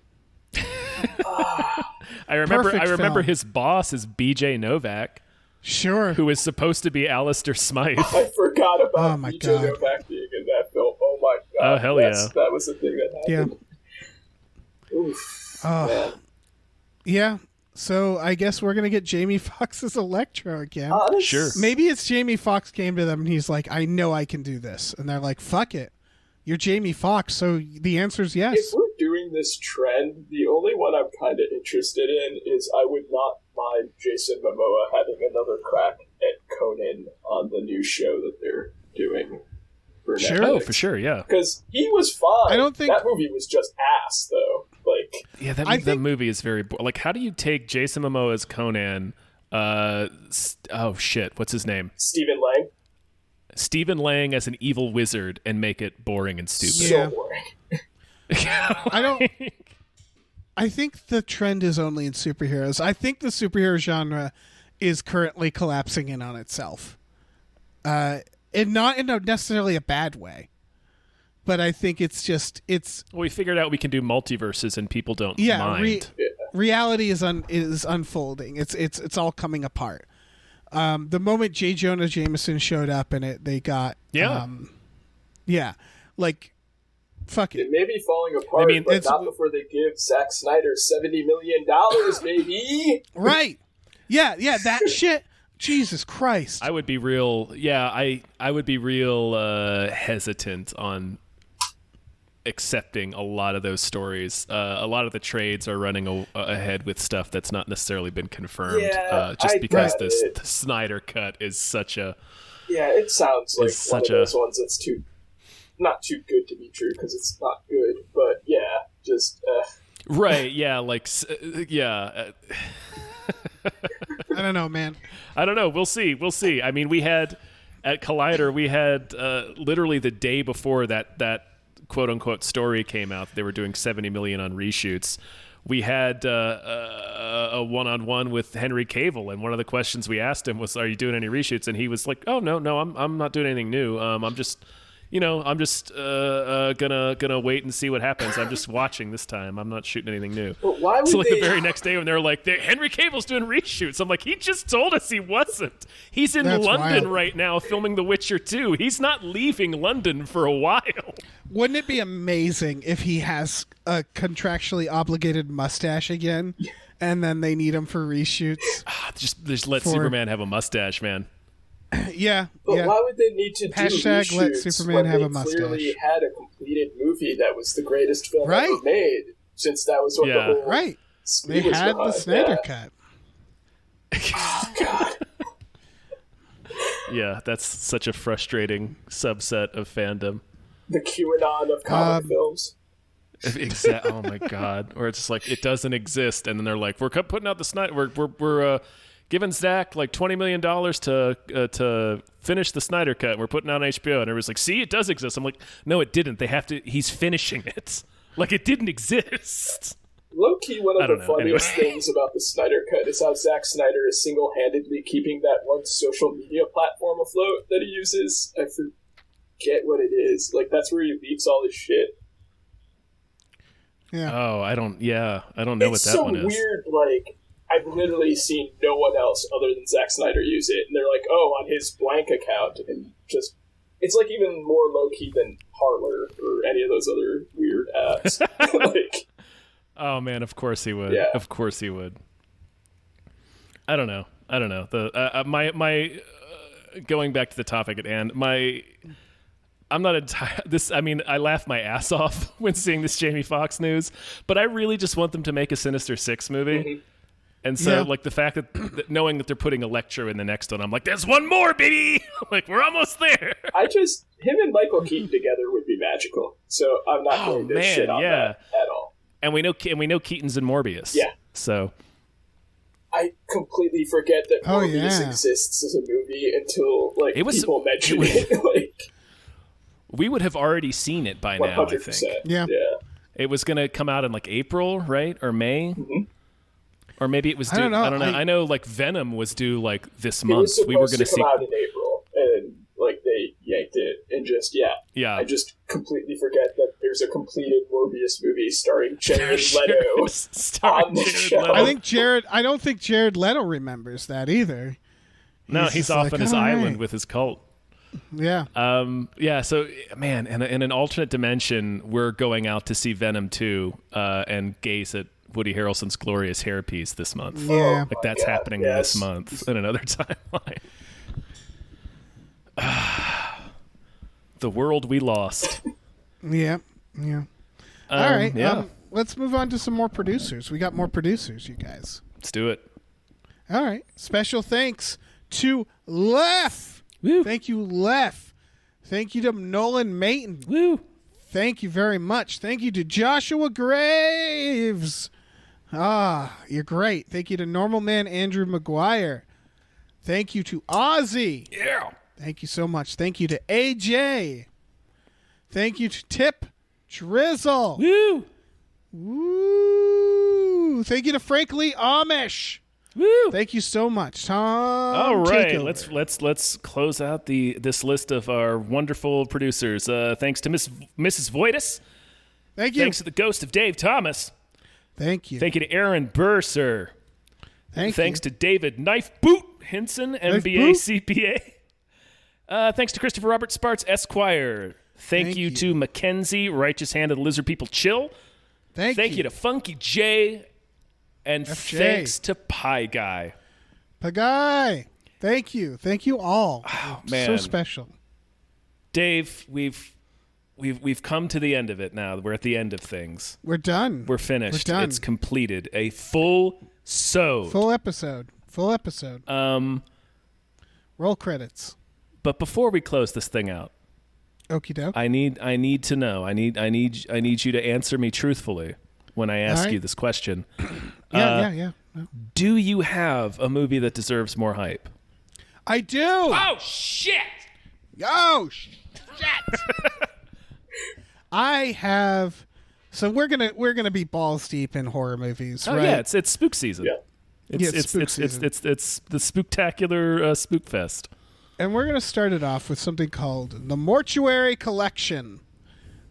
I remember film. his boss is BJ Novak. Sure. Who is supposed to be Alistair Smythe. I forgot about my BJ God. Novak being in that film. Oh my god. Oh, hell yeah. That was the thing that happened. Yeah. Oof. Man. Yeah. So I guess we're going to get Jamie Foxx's Electro again. Sure. Maybe it's Jamie Foxx came to them and he's like, I know I can do this. And they're like, fuck it. You're Jamie Foxx, so the answer is yes. If we're doing this trend, the only one I'm kind of interested in is I would not mind Jason Momoa having another crack at Conan on the new show that they're doing for Sure. Netflix. Oh, for sure, yeah. Because he was fine. I don't think- that movie was just ass, though. Like, Yeah, that think- movie is very like. How do you take Jason Momoa as Conan? Oh shit, what's his name? Stephen Lang. Stephen Lang as an evil wizard and make it boring and stupid. Yeah. So boring. I think the trend is only in superheroes. I think the superhero genre is currently collapsing in on itself. And not in necessarily a bad way. But I think it's Well, we figured out we can do multiverses and people don't mind. Reality is unfolding. It's all coming apart. The moment J. Jonah Jameson showed up in it, they got like fuck it. It may be falling apart, but not before they give Zack Snyder $70 million, baby. Right. Yeah, that shit. Jesus Christ. I would be real. Yeah, I would be real hesitant on accepting a lot of those stories. A lot of the trades are running ahead with stuff that's not necessarily been confirmed. Just because the Snyder cut is such a. Yeah, it sounds like one of those ones that's not too good to be true because it's not good. But yeah, just. Right. Yeah. Yeah. I don't know, man. I don't know. We'll see. I mean, we had at Collider, literally the day before that quote unquote story came out. They were doing $70 million on reshoots. We had a one-on-one with Henry Cavill, and one of the questions we asked him was, "Are you doing any reshoots?" And he was like, "Oh no, I'm not doing anything new. I'm just." I'm just gonna wait and see what happens. I'm just watching this time. I'm not shooting anything new. But why would so the very next day when they're like, Henry Cavill's doing reshoots, I'm like, he just told us he wasn't. He's in London right now filming The Witcher 2. He's not leaving London for a while. Wouldn't it be amazing if he has a contractually obligated mustache again, and then they need him for reshoots? Just let Superman have a mustache, man. Yeah, but why would they need to do reshoots let Superman have a mustache? Clearly had a completed movie that was the greatest film ever made, since that was what the whole They had the Snyder cut. Oh God. Yeah, that's such a frustrating subset of fandom. The QAnon of comic films. Exactly. Oh my God. Or it's like it doesn't exist, and then they're like, we're putting out the Snyder. We're giving Zach like $20 million to finish the Snyder cut. We're putting it on HBO, and everyone's like, "See, it does exist." I'm like, "No, it didn't. They have to. He's finishing it. Like it didn't exist." Low key, one of the funniest things about the Snyder cut is how Zack Snyder is single-handedly keeping that one social media platform afloat that he uses. I forget what it is. Like that's where he leaks all his shit. Yeah. Oh, I don't know what that one is. It's so weird. Like. I've literally seen no one else other than Zack Snyder use it, and they're like, "Oh, on his blank account," and just it's like even more low key than Parler or any of those other weird apps. Like, oh man, of course he would. Yeah. Of course he would. I don't know. The my going back to the topic at hand. I'm not I laugh my ass off when seeing this Jamie Foxx news, but I really just want them to make a Sinister Six movie. Mm-hmm. And so, like, the fact that knowing that they're putting Electro in the next one, I'm like, there's one more, baby! Like, we're almost there! Him and Michael Keaton together would be magical. So I'm not going to shit on that at all. And we know Keaton's in Morbius. Yeah. So. I completely forget that Morbius exists as a movie until, like, people mention it. Like, we would have already seen it by 100%. Now, I think. Yeah. It was going to come out in, like, April, right? Or May? Mm-hmm. Or maybe it was due. I don't know. I know like Venom was due like this month. We were going to come out in April, and like they yanked it, and just I just completely forget that there's a completed Morbius movie starring Jared Leto on the show. I don't think Jared Leto remembers that either. No, he's off on his island with his cult. Yeah. So man, in an alternate dimension, we're going out to see Venom 2 and gaze at Woody Harrelson's glorious hairpiece this month. Yeah. Like that's happening this month in another timeline. The world we lost. Yeah. All right. Let's move on to some more producers. We got more producers, you guys. Let's do it. All right. Special thanks to Lef. Woo. Thank you, Lef. Thank you to Nolan Mayton. Woo. Thank you very much. Thank you to Joshua Graves. You're great. Thank you to Normal Man Andrew McGuire. Thank you to Ozzy. Yeah. Thank you so much. Thank you to AJ. Thank you to Tip Drizzle. Woo. Woo. Thank you to Frank Lee Amish. Woo. Thank you so much, Tom. All right, let's close out this list of our wonderful producers. Thanks to Mrs. Voitis. Thank you. Thanks to the ghost of Dave Thomas. Thank you. Thank you to Aaron Burser. Thanks to David Knife Boot Hinson, MBA CPA. Thanks to Christopher Robert Sparts, Esquire. Thank you to Mackenzie, Righteous Hand of the Lizard People Chill. Thank you to Funky J. And FJ. Thanks to Pie Guy. Pie Guy. Thank you all. Oh, man. So special. Dave, we've come to the end of it now. We're at the end of things. We're done. We're finished. We're done. It's completed. A full episode. Roll credits. But before we close this thing out, okie doke. I need to know. I need you to answer me truthfully when I ask you this question. Yeah. No. Do you have a movie that deserves more hype? I do. Oh shit! Oh shit! I have. So we're gonna be balls deep in horror movies, right? Yeah, it's spook season. Yeah. It's spook season. It's the spooktacular spook fest. And we're gonna start it off with something called The Mortuary Collection.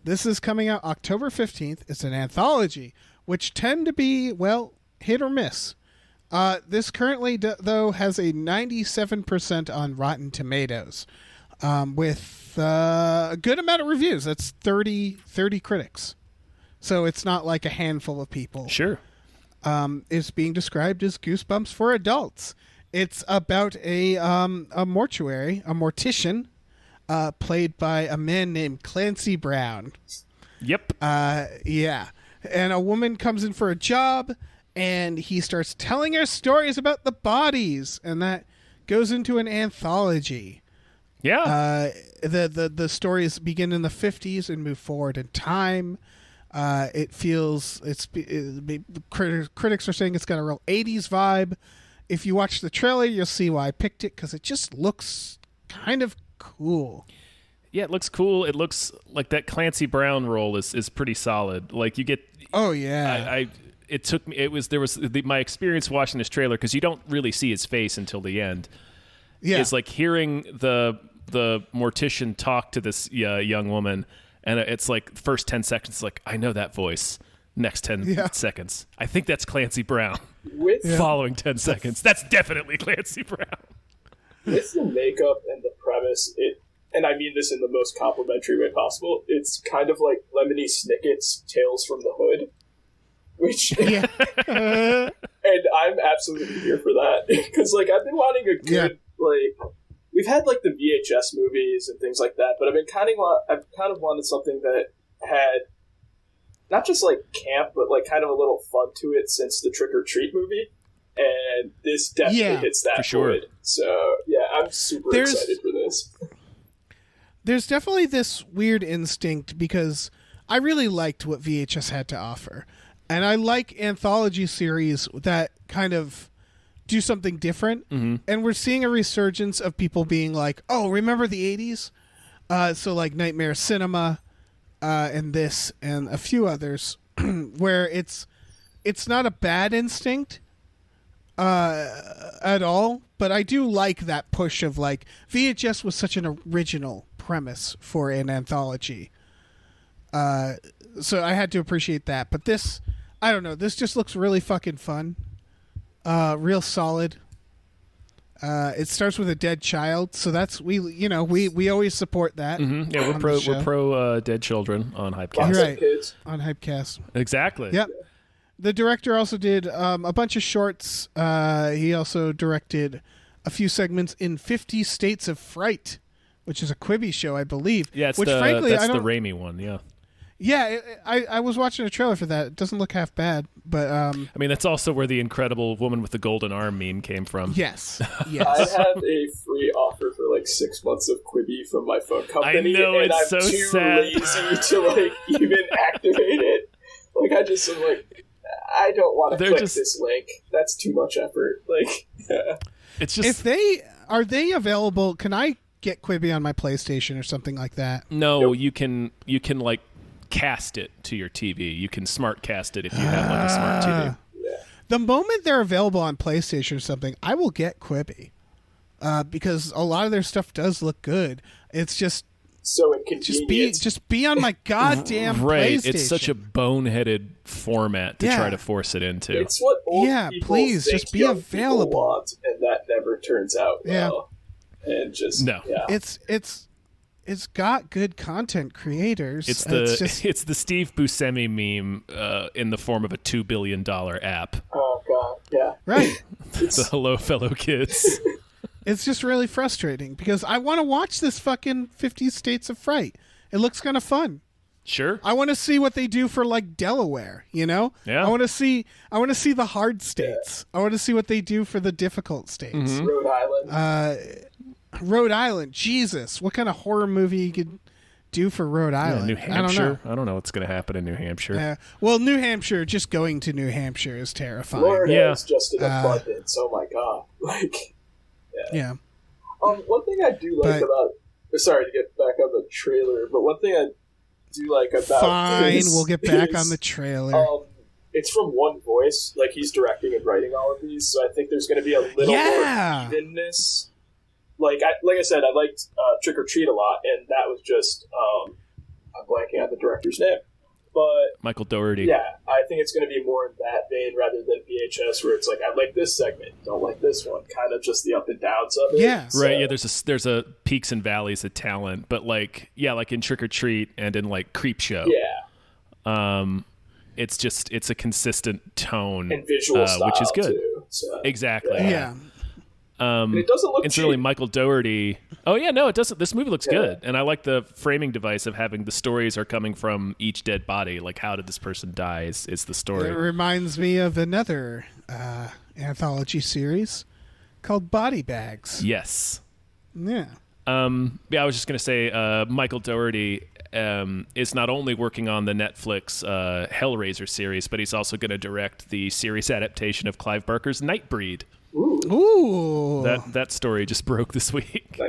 This is coming out October 15th. It's an anthology, which tend to be, well, hit or miss. This currently, though, has a 97% on Rotten Tomatoes, with a good amount of reviews. That's 30 critics. So it's not like a handful of people. Sure. It's being described as Goosebumps for adults. It's about a mortician, played by a man named Clancy Brown. Yep. Yeah. And a woman comes in for a job, and he starts telling her stories about the bodies, and that goes into an anthology. Yeah. The stories begin in the 50s and move forward in time. Critics are saying it's got a real 80s vibe. If you watch the trailer, you'll see why I picked it, because it just looks kind of cool. Yeah, it looks cool. It looks like that Clancy Brown role is pretty solid. Like you get. Oh yeah. My experience watching this trailer, because you don't really see his face until the end. Yeah. Is like hearing the mortician talk to this young woman, and it's like first 10 seconds, like I know that voice. Next 10 seconds, I think that's Clancy Brown. Following 10 seconds, that's definitely Clancy Brown. With the makeup and the premise, and I mean this in the most complimentary way possible, it's kind of like Lemony Snicket's Tales from the Hood, which, and I'm absolutely here for that, because like I've been wanting a good like, we've had like the VHS movies and things like that, but I've kind of wanted something that had not just like camp, but like kind of a little fun to it since the Trick or Treat movie. And this definitely hits that for sure. void. So yeah, I'm super excited for this. There's definitely this weird instinct, because I really liked what VHS had to offer. And I like anthology series that kind of do something different. Mm-hmm. And we're seeing a resurgence of people being like, oh, remember the 80s? So like Nightmare Cinema, and this and a few others, where it's not a bad instinct at all, but I do like that push of like VHS was such an original premise for an anthology, so I had to appreciate that. But this, I don't know, this just looks really fucking fun, real solid. It starts with a dead child, so that's we always support that. Mm-hmm. Yeah, we're pro dead children on Hypecast. You're right, on Hypecast. Exactly. Yep. The director also did a bunch of shorts. He also directed a few segments in 50 States of Fright, which is a Quibi show, I believe. Yeah, that's the Raimi one. Yeah. Yeah, I was watching a trailer for that. It doesn't look half bad, but I mean, that's also where the incredible woman with the golden arm meme came from. Yes. I have a free offer for like 6 months of Quibi from my phone company. I know, and it's I'm so too sad. lazy to like even activate it. Like I just am like, I don't want to click this link. That's too much effort. Like, it's just if are they available? Can I get Quibi on my PlayStation or something like that? No, Nope. you can like cast it to your TV. You can smart cast it if you have like a smart TV. The moment they're available on PlayStation or something, I will get Quibi, because a lot of their stuff does look good. It's just so inconvenient. Just be on my goddamn PlayStation. It's such a boneheaded format to try to force it into. It's what old people please think just be young available. people want, and that never turns out well. And just It's got good content creators. It's the Steve Buscemi meme in the form of a $2 billion app. Oh god, yeah, right. The hello, fellow kids. It's just really frustrating because I want to watch this fucking 50 States of Fright. It looks kind of fun. Sure. I want to see what they do for like Delaware, you know? Yeah. I want to see the hard states. I want to see what they do for the difficult states. Mm-hmm. Rhode Island. Rhode Island, Jesus. What kind of horror movie you could do for Rhode Island? New Hampshire. I don't know what's going to happen in New Hampshire. Well, New Hampshire, just going to New Hampshire is terrifying. Florida is just an abundance. Oh my god. Like yeah. One thing I do like about sorry to get back on the trailer, but one thing I do like about Fine, this we'll get back on the trailer. It's from one voice, like he's directing and writing all of these, so I think there's going to be a little more evenness. Like I said, I liked Trick or Treat a lot, and that was just I'm blanking on the director's name, but Michael Dougherty. Yeah, I think it's going to be more in that vein rather than VHS, where it's like I like this segment, don't like this one, kind of just the up and downs of it. Yeah, so, right. Yeah, there's a peaks and valleys of talent, but like in Trick or Treat and in like Creep Show. Yeah. It's a consistent tone and visual style, which is good. Too, so, exactly. Yeah. And it doesn't look incidentally, cheap. Michael Dougherty. Oh yeah, no, it doesn't. This movie looks good, and I like the framing device of having the stories are coming from each dead body. Like, how did this person die? Is the story? It reminds me of another anthology series called Body Bags. Yes. Yeah. I was just gonna say, Michael Dougherty is not only working on the Netflix Hellraiser series, but he's also going to direct the series adaptation of Clive Barker's Nightbreed. Ooh. That story just broke this week.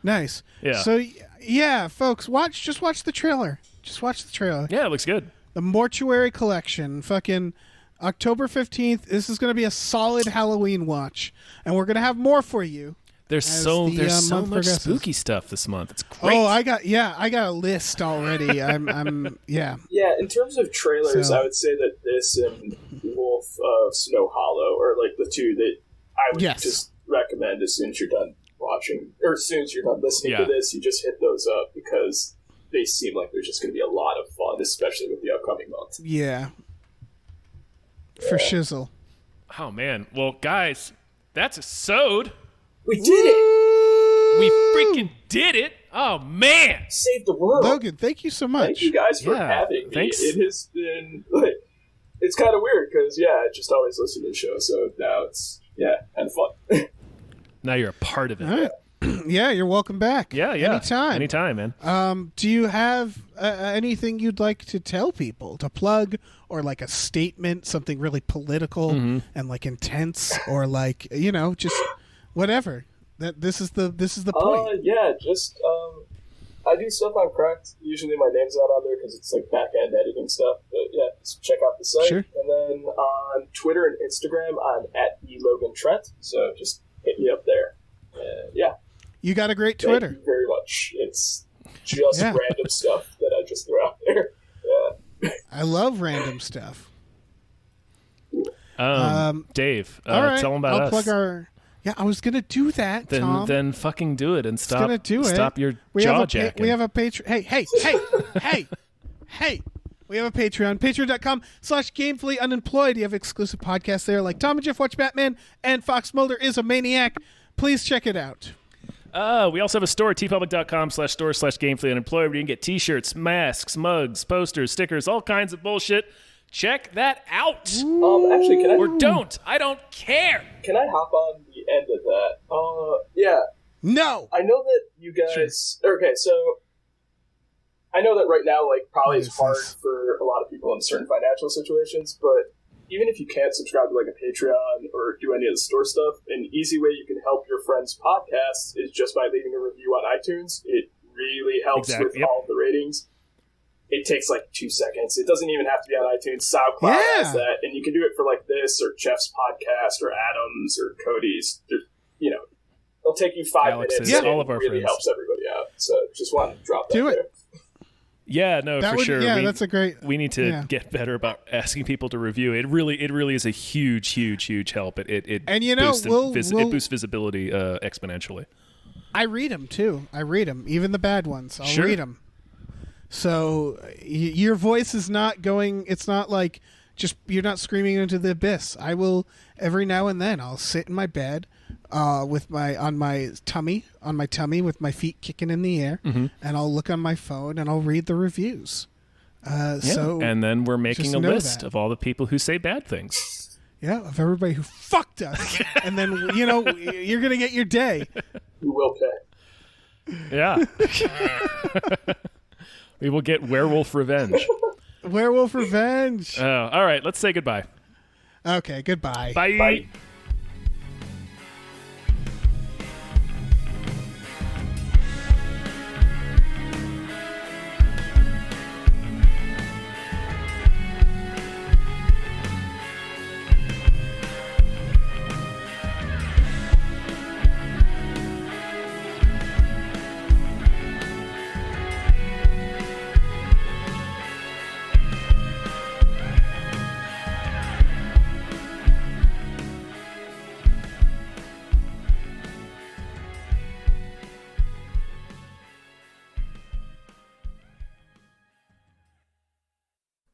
Nice. Yeah. So yeah, folks, just watch the trailer. Just watch the trailer. Yeah, it looks good. The Mortuary Collection, fucking October 15th. This is going to be a solid Halloween watch, and we're going to have more for you. There's so much progresses. spooky stuff this month. It's great. Oh, I got a list already. I'm Yeah, in terms of trailers, I would say that this and Wolf of Snow Hollow are like the two that I would just recommend as soon as you're done watching, or as soon as you're done listening to this, you just hit those up because they seem like they're just going to be a lot of fun, especially with the upcoming month. Yeah. For shizzle. Oh man. Well, guys, that's a sewed. We did it! We freaking did it! Oh man! Saved the world. Logan, thank you so much. Thank you guys for having me. Thanks. It has been it's kind of weird because I just always listen to the show, so now it's kind of fun. Now you're a part of it. All right. Yeah, you're welcome back. Yeah. Anytime, man. Do you have anything you'd like to tell people, to plug, or like a statement, something really political and like intense, or like just whatever? That this is the point. Just I do stuff on Cracked. Usually my name's not on there because it's like back end editing stuff. But just check out the site. Sure. And then on Twitter and Instagram, I'm at @Logan_Trent. So just hit me up there. You got a great Twitter. Thank you very much. It's just random stuff that I just throw out there. Yeah. I love random stuff. Dave, all right, tell them about I'll us. plug our. Yeah, I was gonna do that, Tom. Then fucking do it and stop. Gonna do it. Stop your jaw jacking. We have a Patreon. Hey. We have a Patreon. Patreon.com/gamefully unemployed. You have exclusive podcasts there like Tom and Jeff Watch Batman and Fox Mulder is a Maniac. Please check it out. We also have a store, tpublic.com/store/gamefully unemployed, where you can get t-shirts, masks, mugs, posters, stickers, all kinds of bullshit. Check that out. Actually, can I... Or don't. I don't care. Can I hop on the end of that? Yeah. No. I know that you guys... Sure. Okay, so... I know that right now, probably it's hard for a lot of people in certain financial situations, but even if you can't subscribe to, a Patreon or do any of the store stuff, an easy way you can help your friends' podcasts is just by leaving a review on iTunes. It really helps with all of the ratings. It takes 2 seconds. It doesn't even have to be on iTunes. SoundCloud has that, and you can do it for this or Jeff's podcast or Adam's or Cody's. It'll take you 5 Alex's, minutes. All of our really friends. Helps everybody out. So just wanted to drop that Do it. there. Yeah, no, for sure. Yeah, that's a great. We need to get better about asking people to review. It really is a huge help. It and boosts it boosts visibility exponentially. I read them too. Even the bad ones. I'll read them. So your voice is not going. It's not just you're not screaming into the abyss. I will every now and then. I'll sit in my bed with my tummy with my feet kicking in the air, and I'll look on my phone and I'll read the reviews. So and then we're making just a know list that. of all the people who say bad things. Yeah, of everybody who fucked us, and then you're gonna get your day. You will pay. Yeah. We will get werewolf revenge. Werewolf revenge. All right, let's say goodbye. Okay, goodbye. Bye. Bye.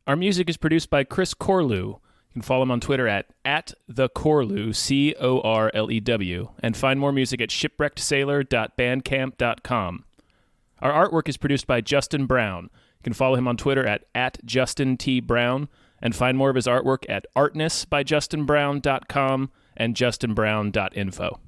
Our music is produced by Chris Corlew. You can follow him on Twitter at @thecorlew, Corlew, and find more music at shipwreckedsailor.bandcamp.com. Our artwork is produced by Justin Brown. You can follow him on Twitter at @JustinTBrown, and find more of his artwork at artnessbyjustinbrown.com and justinbrown.info.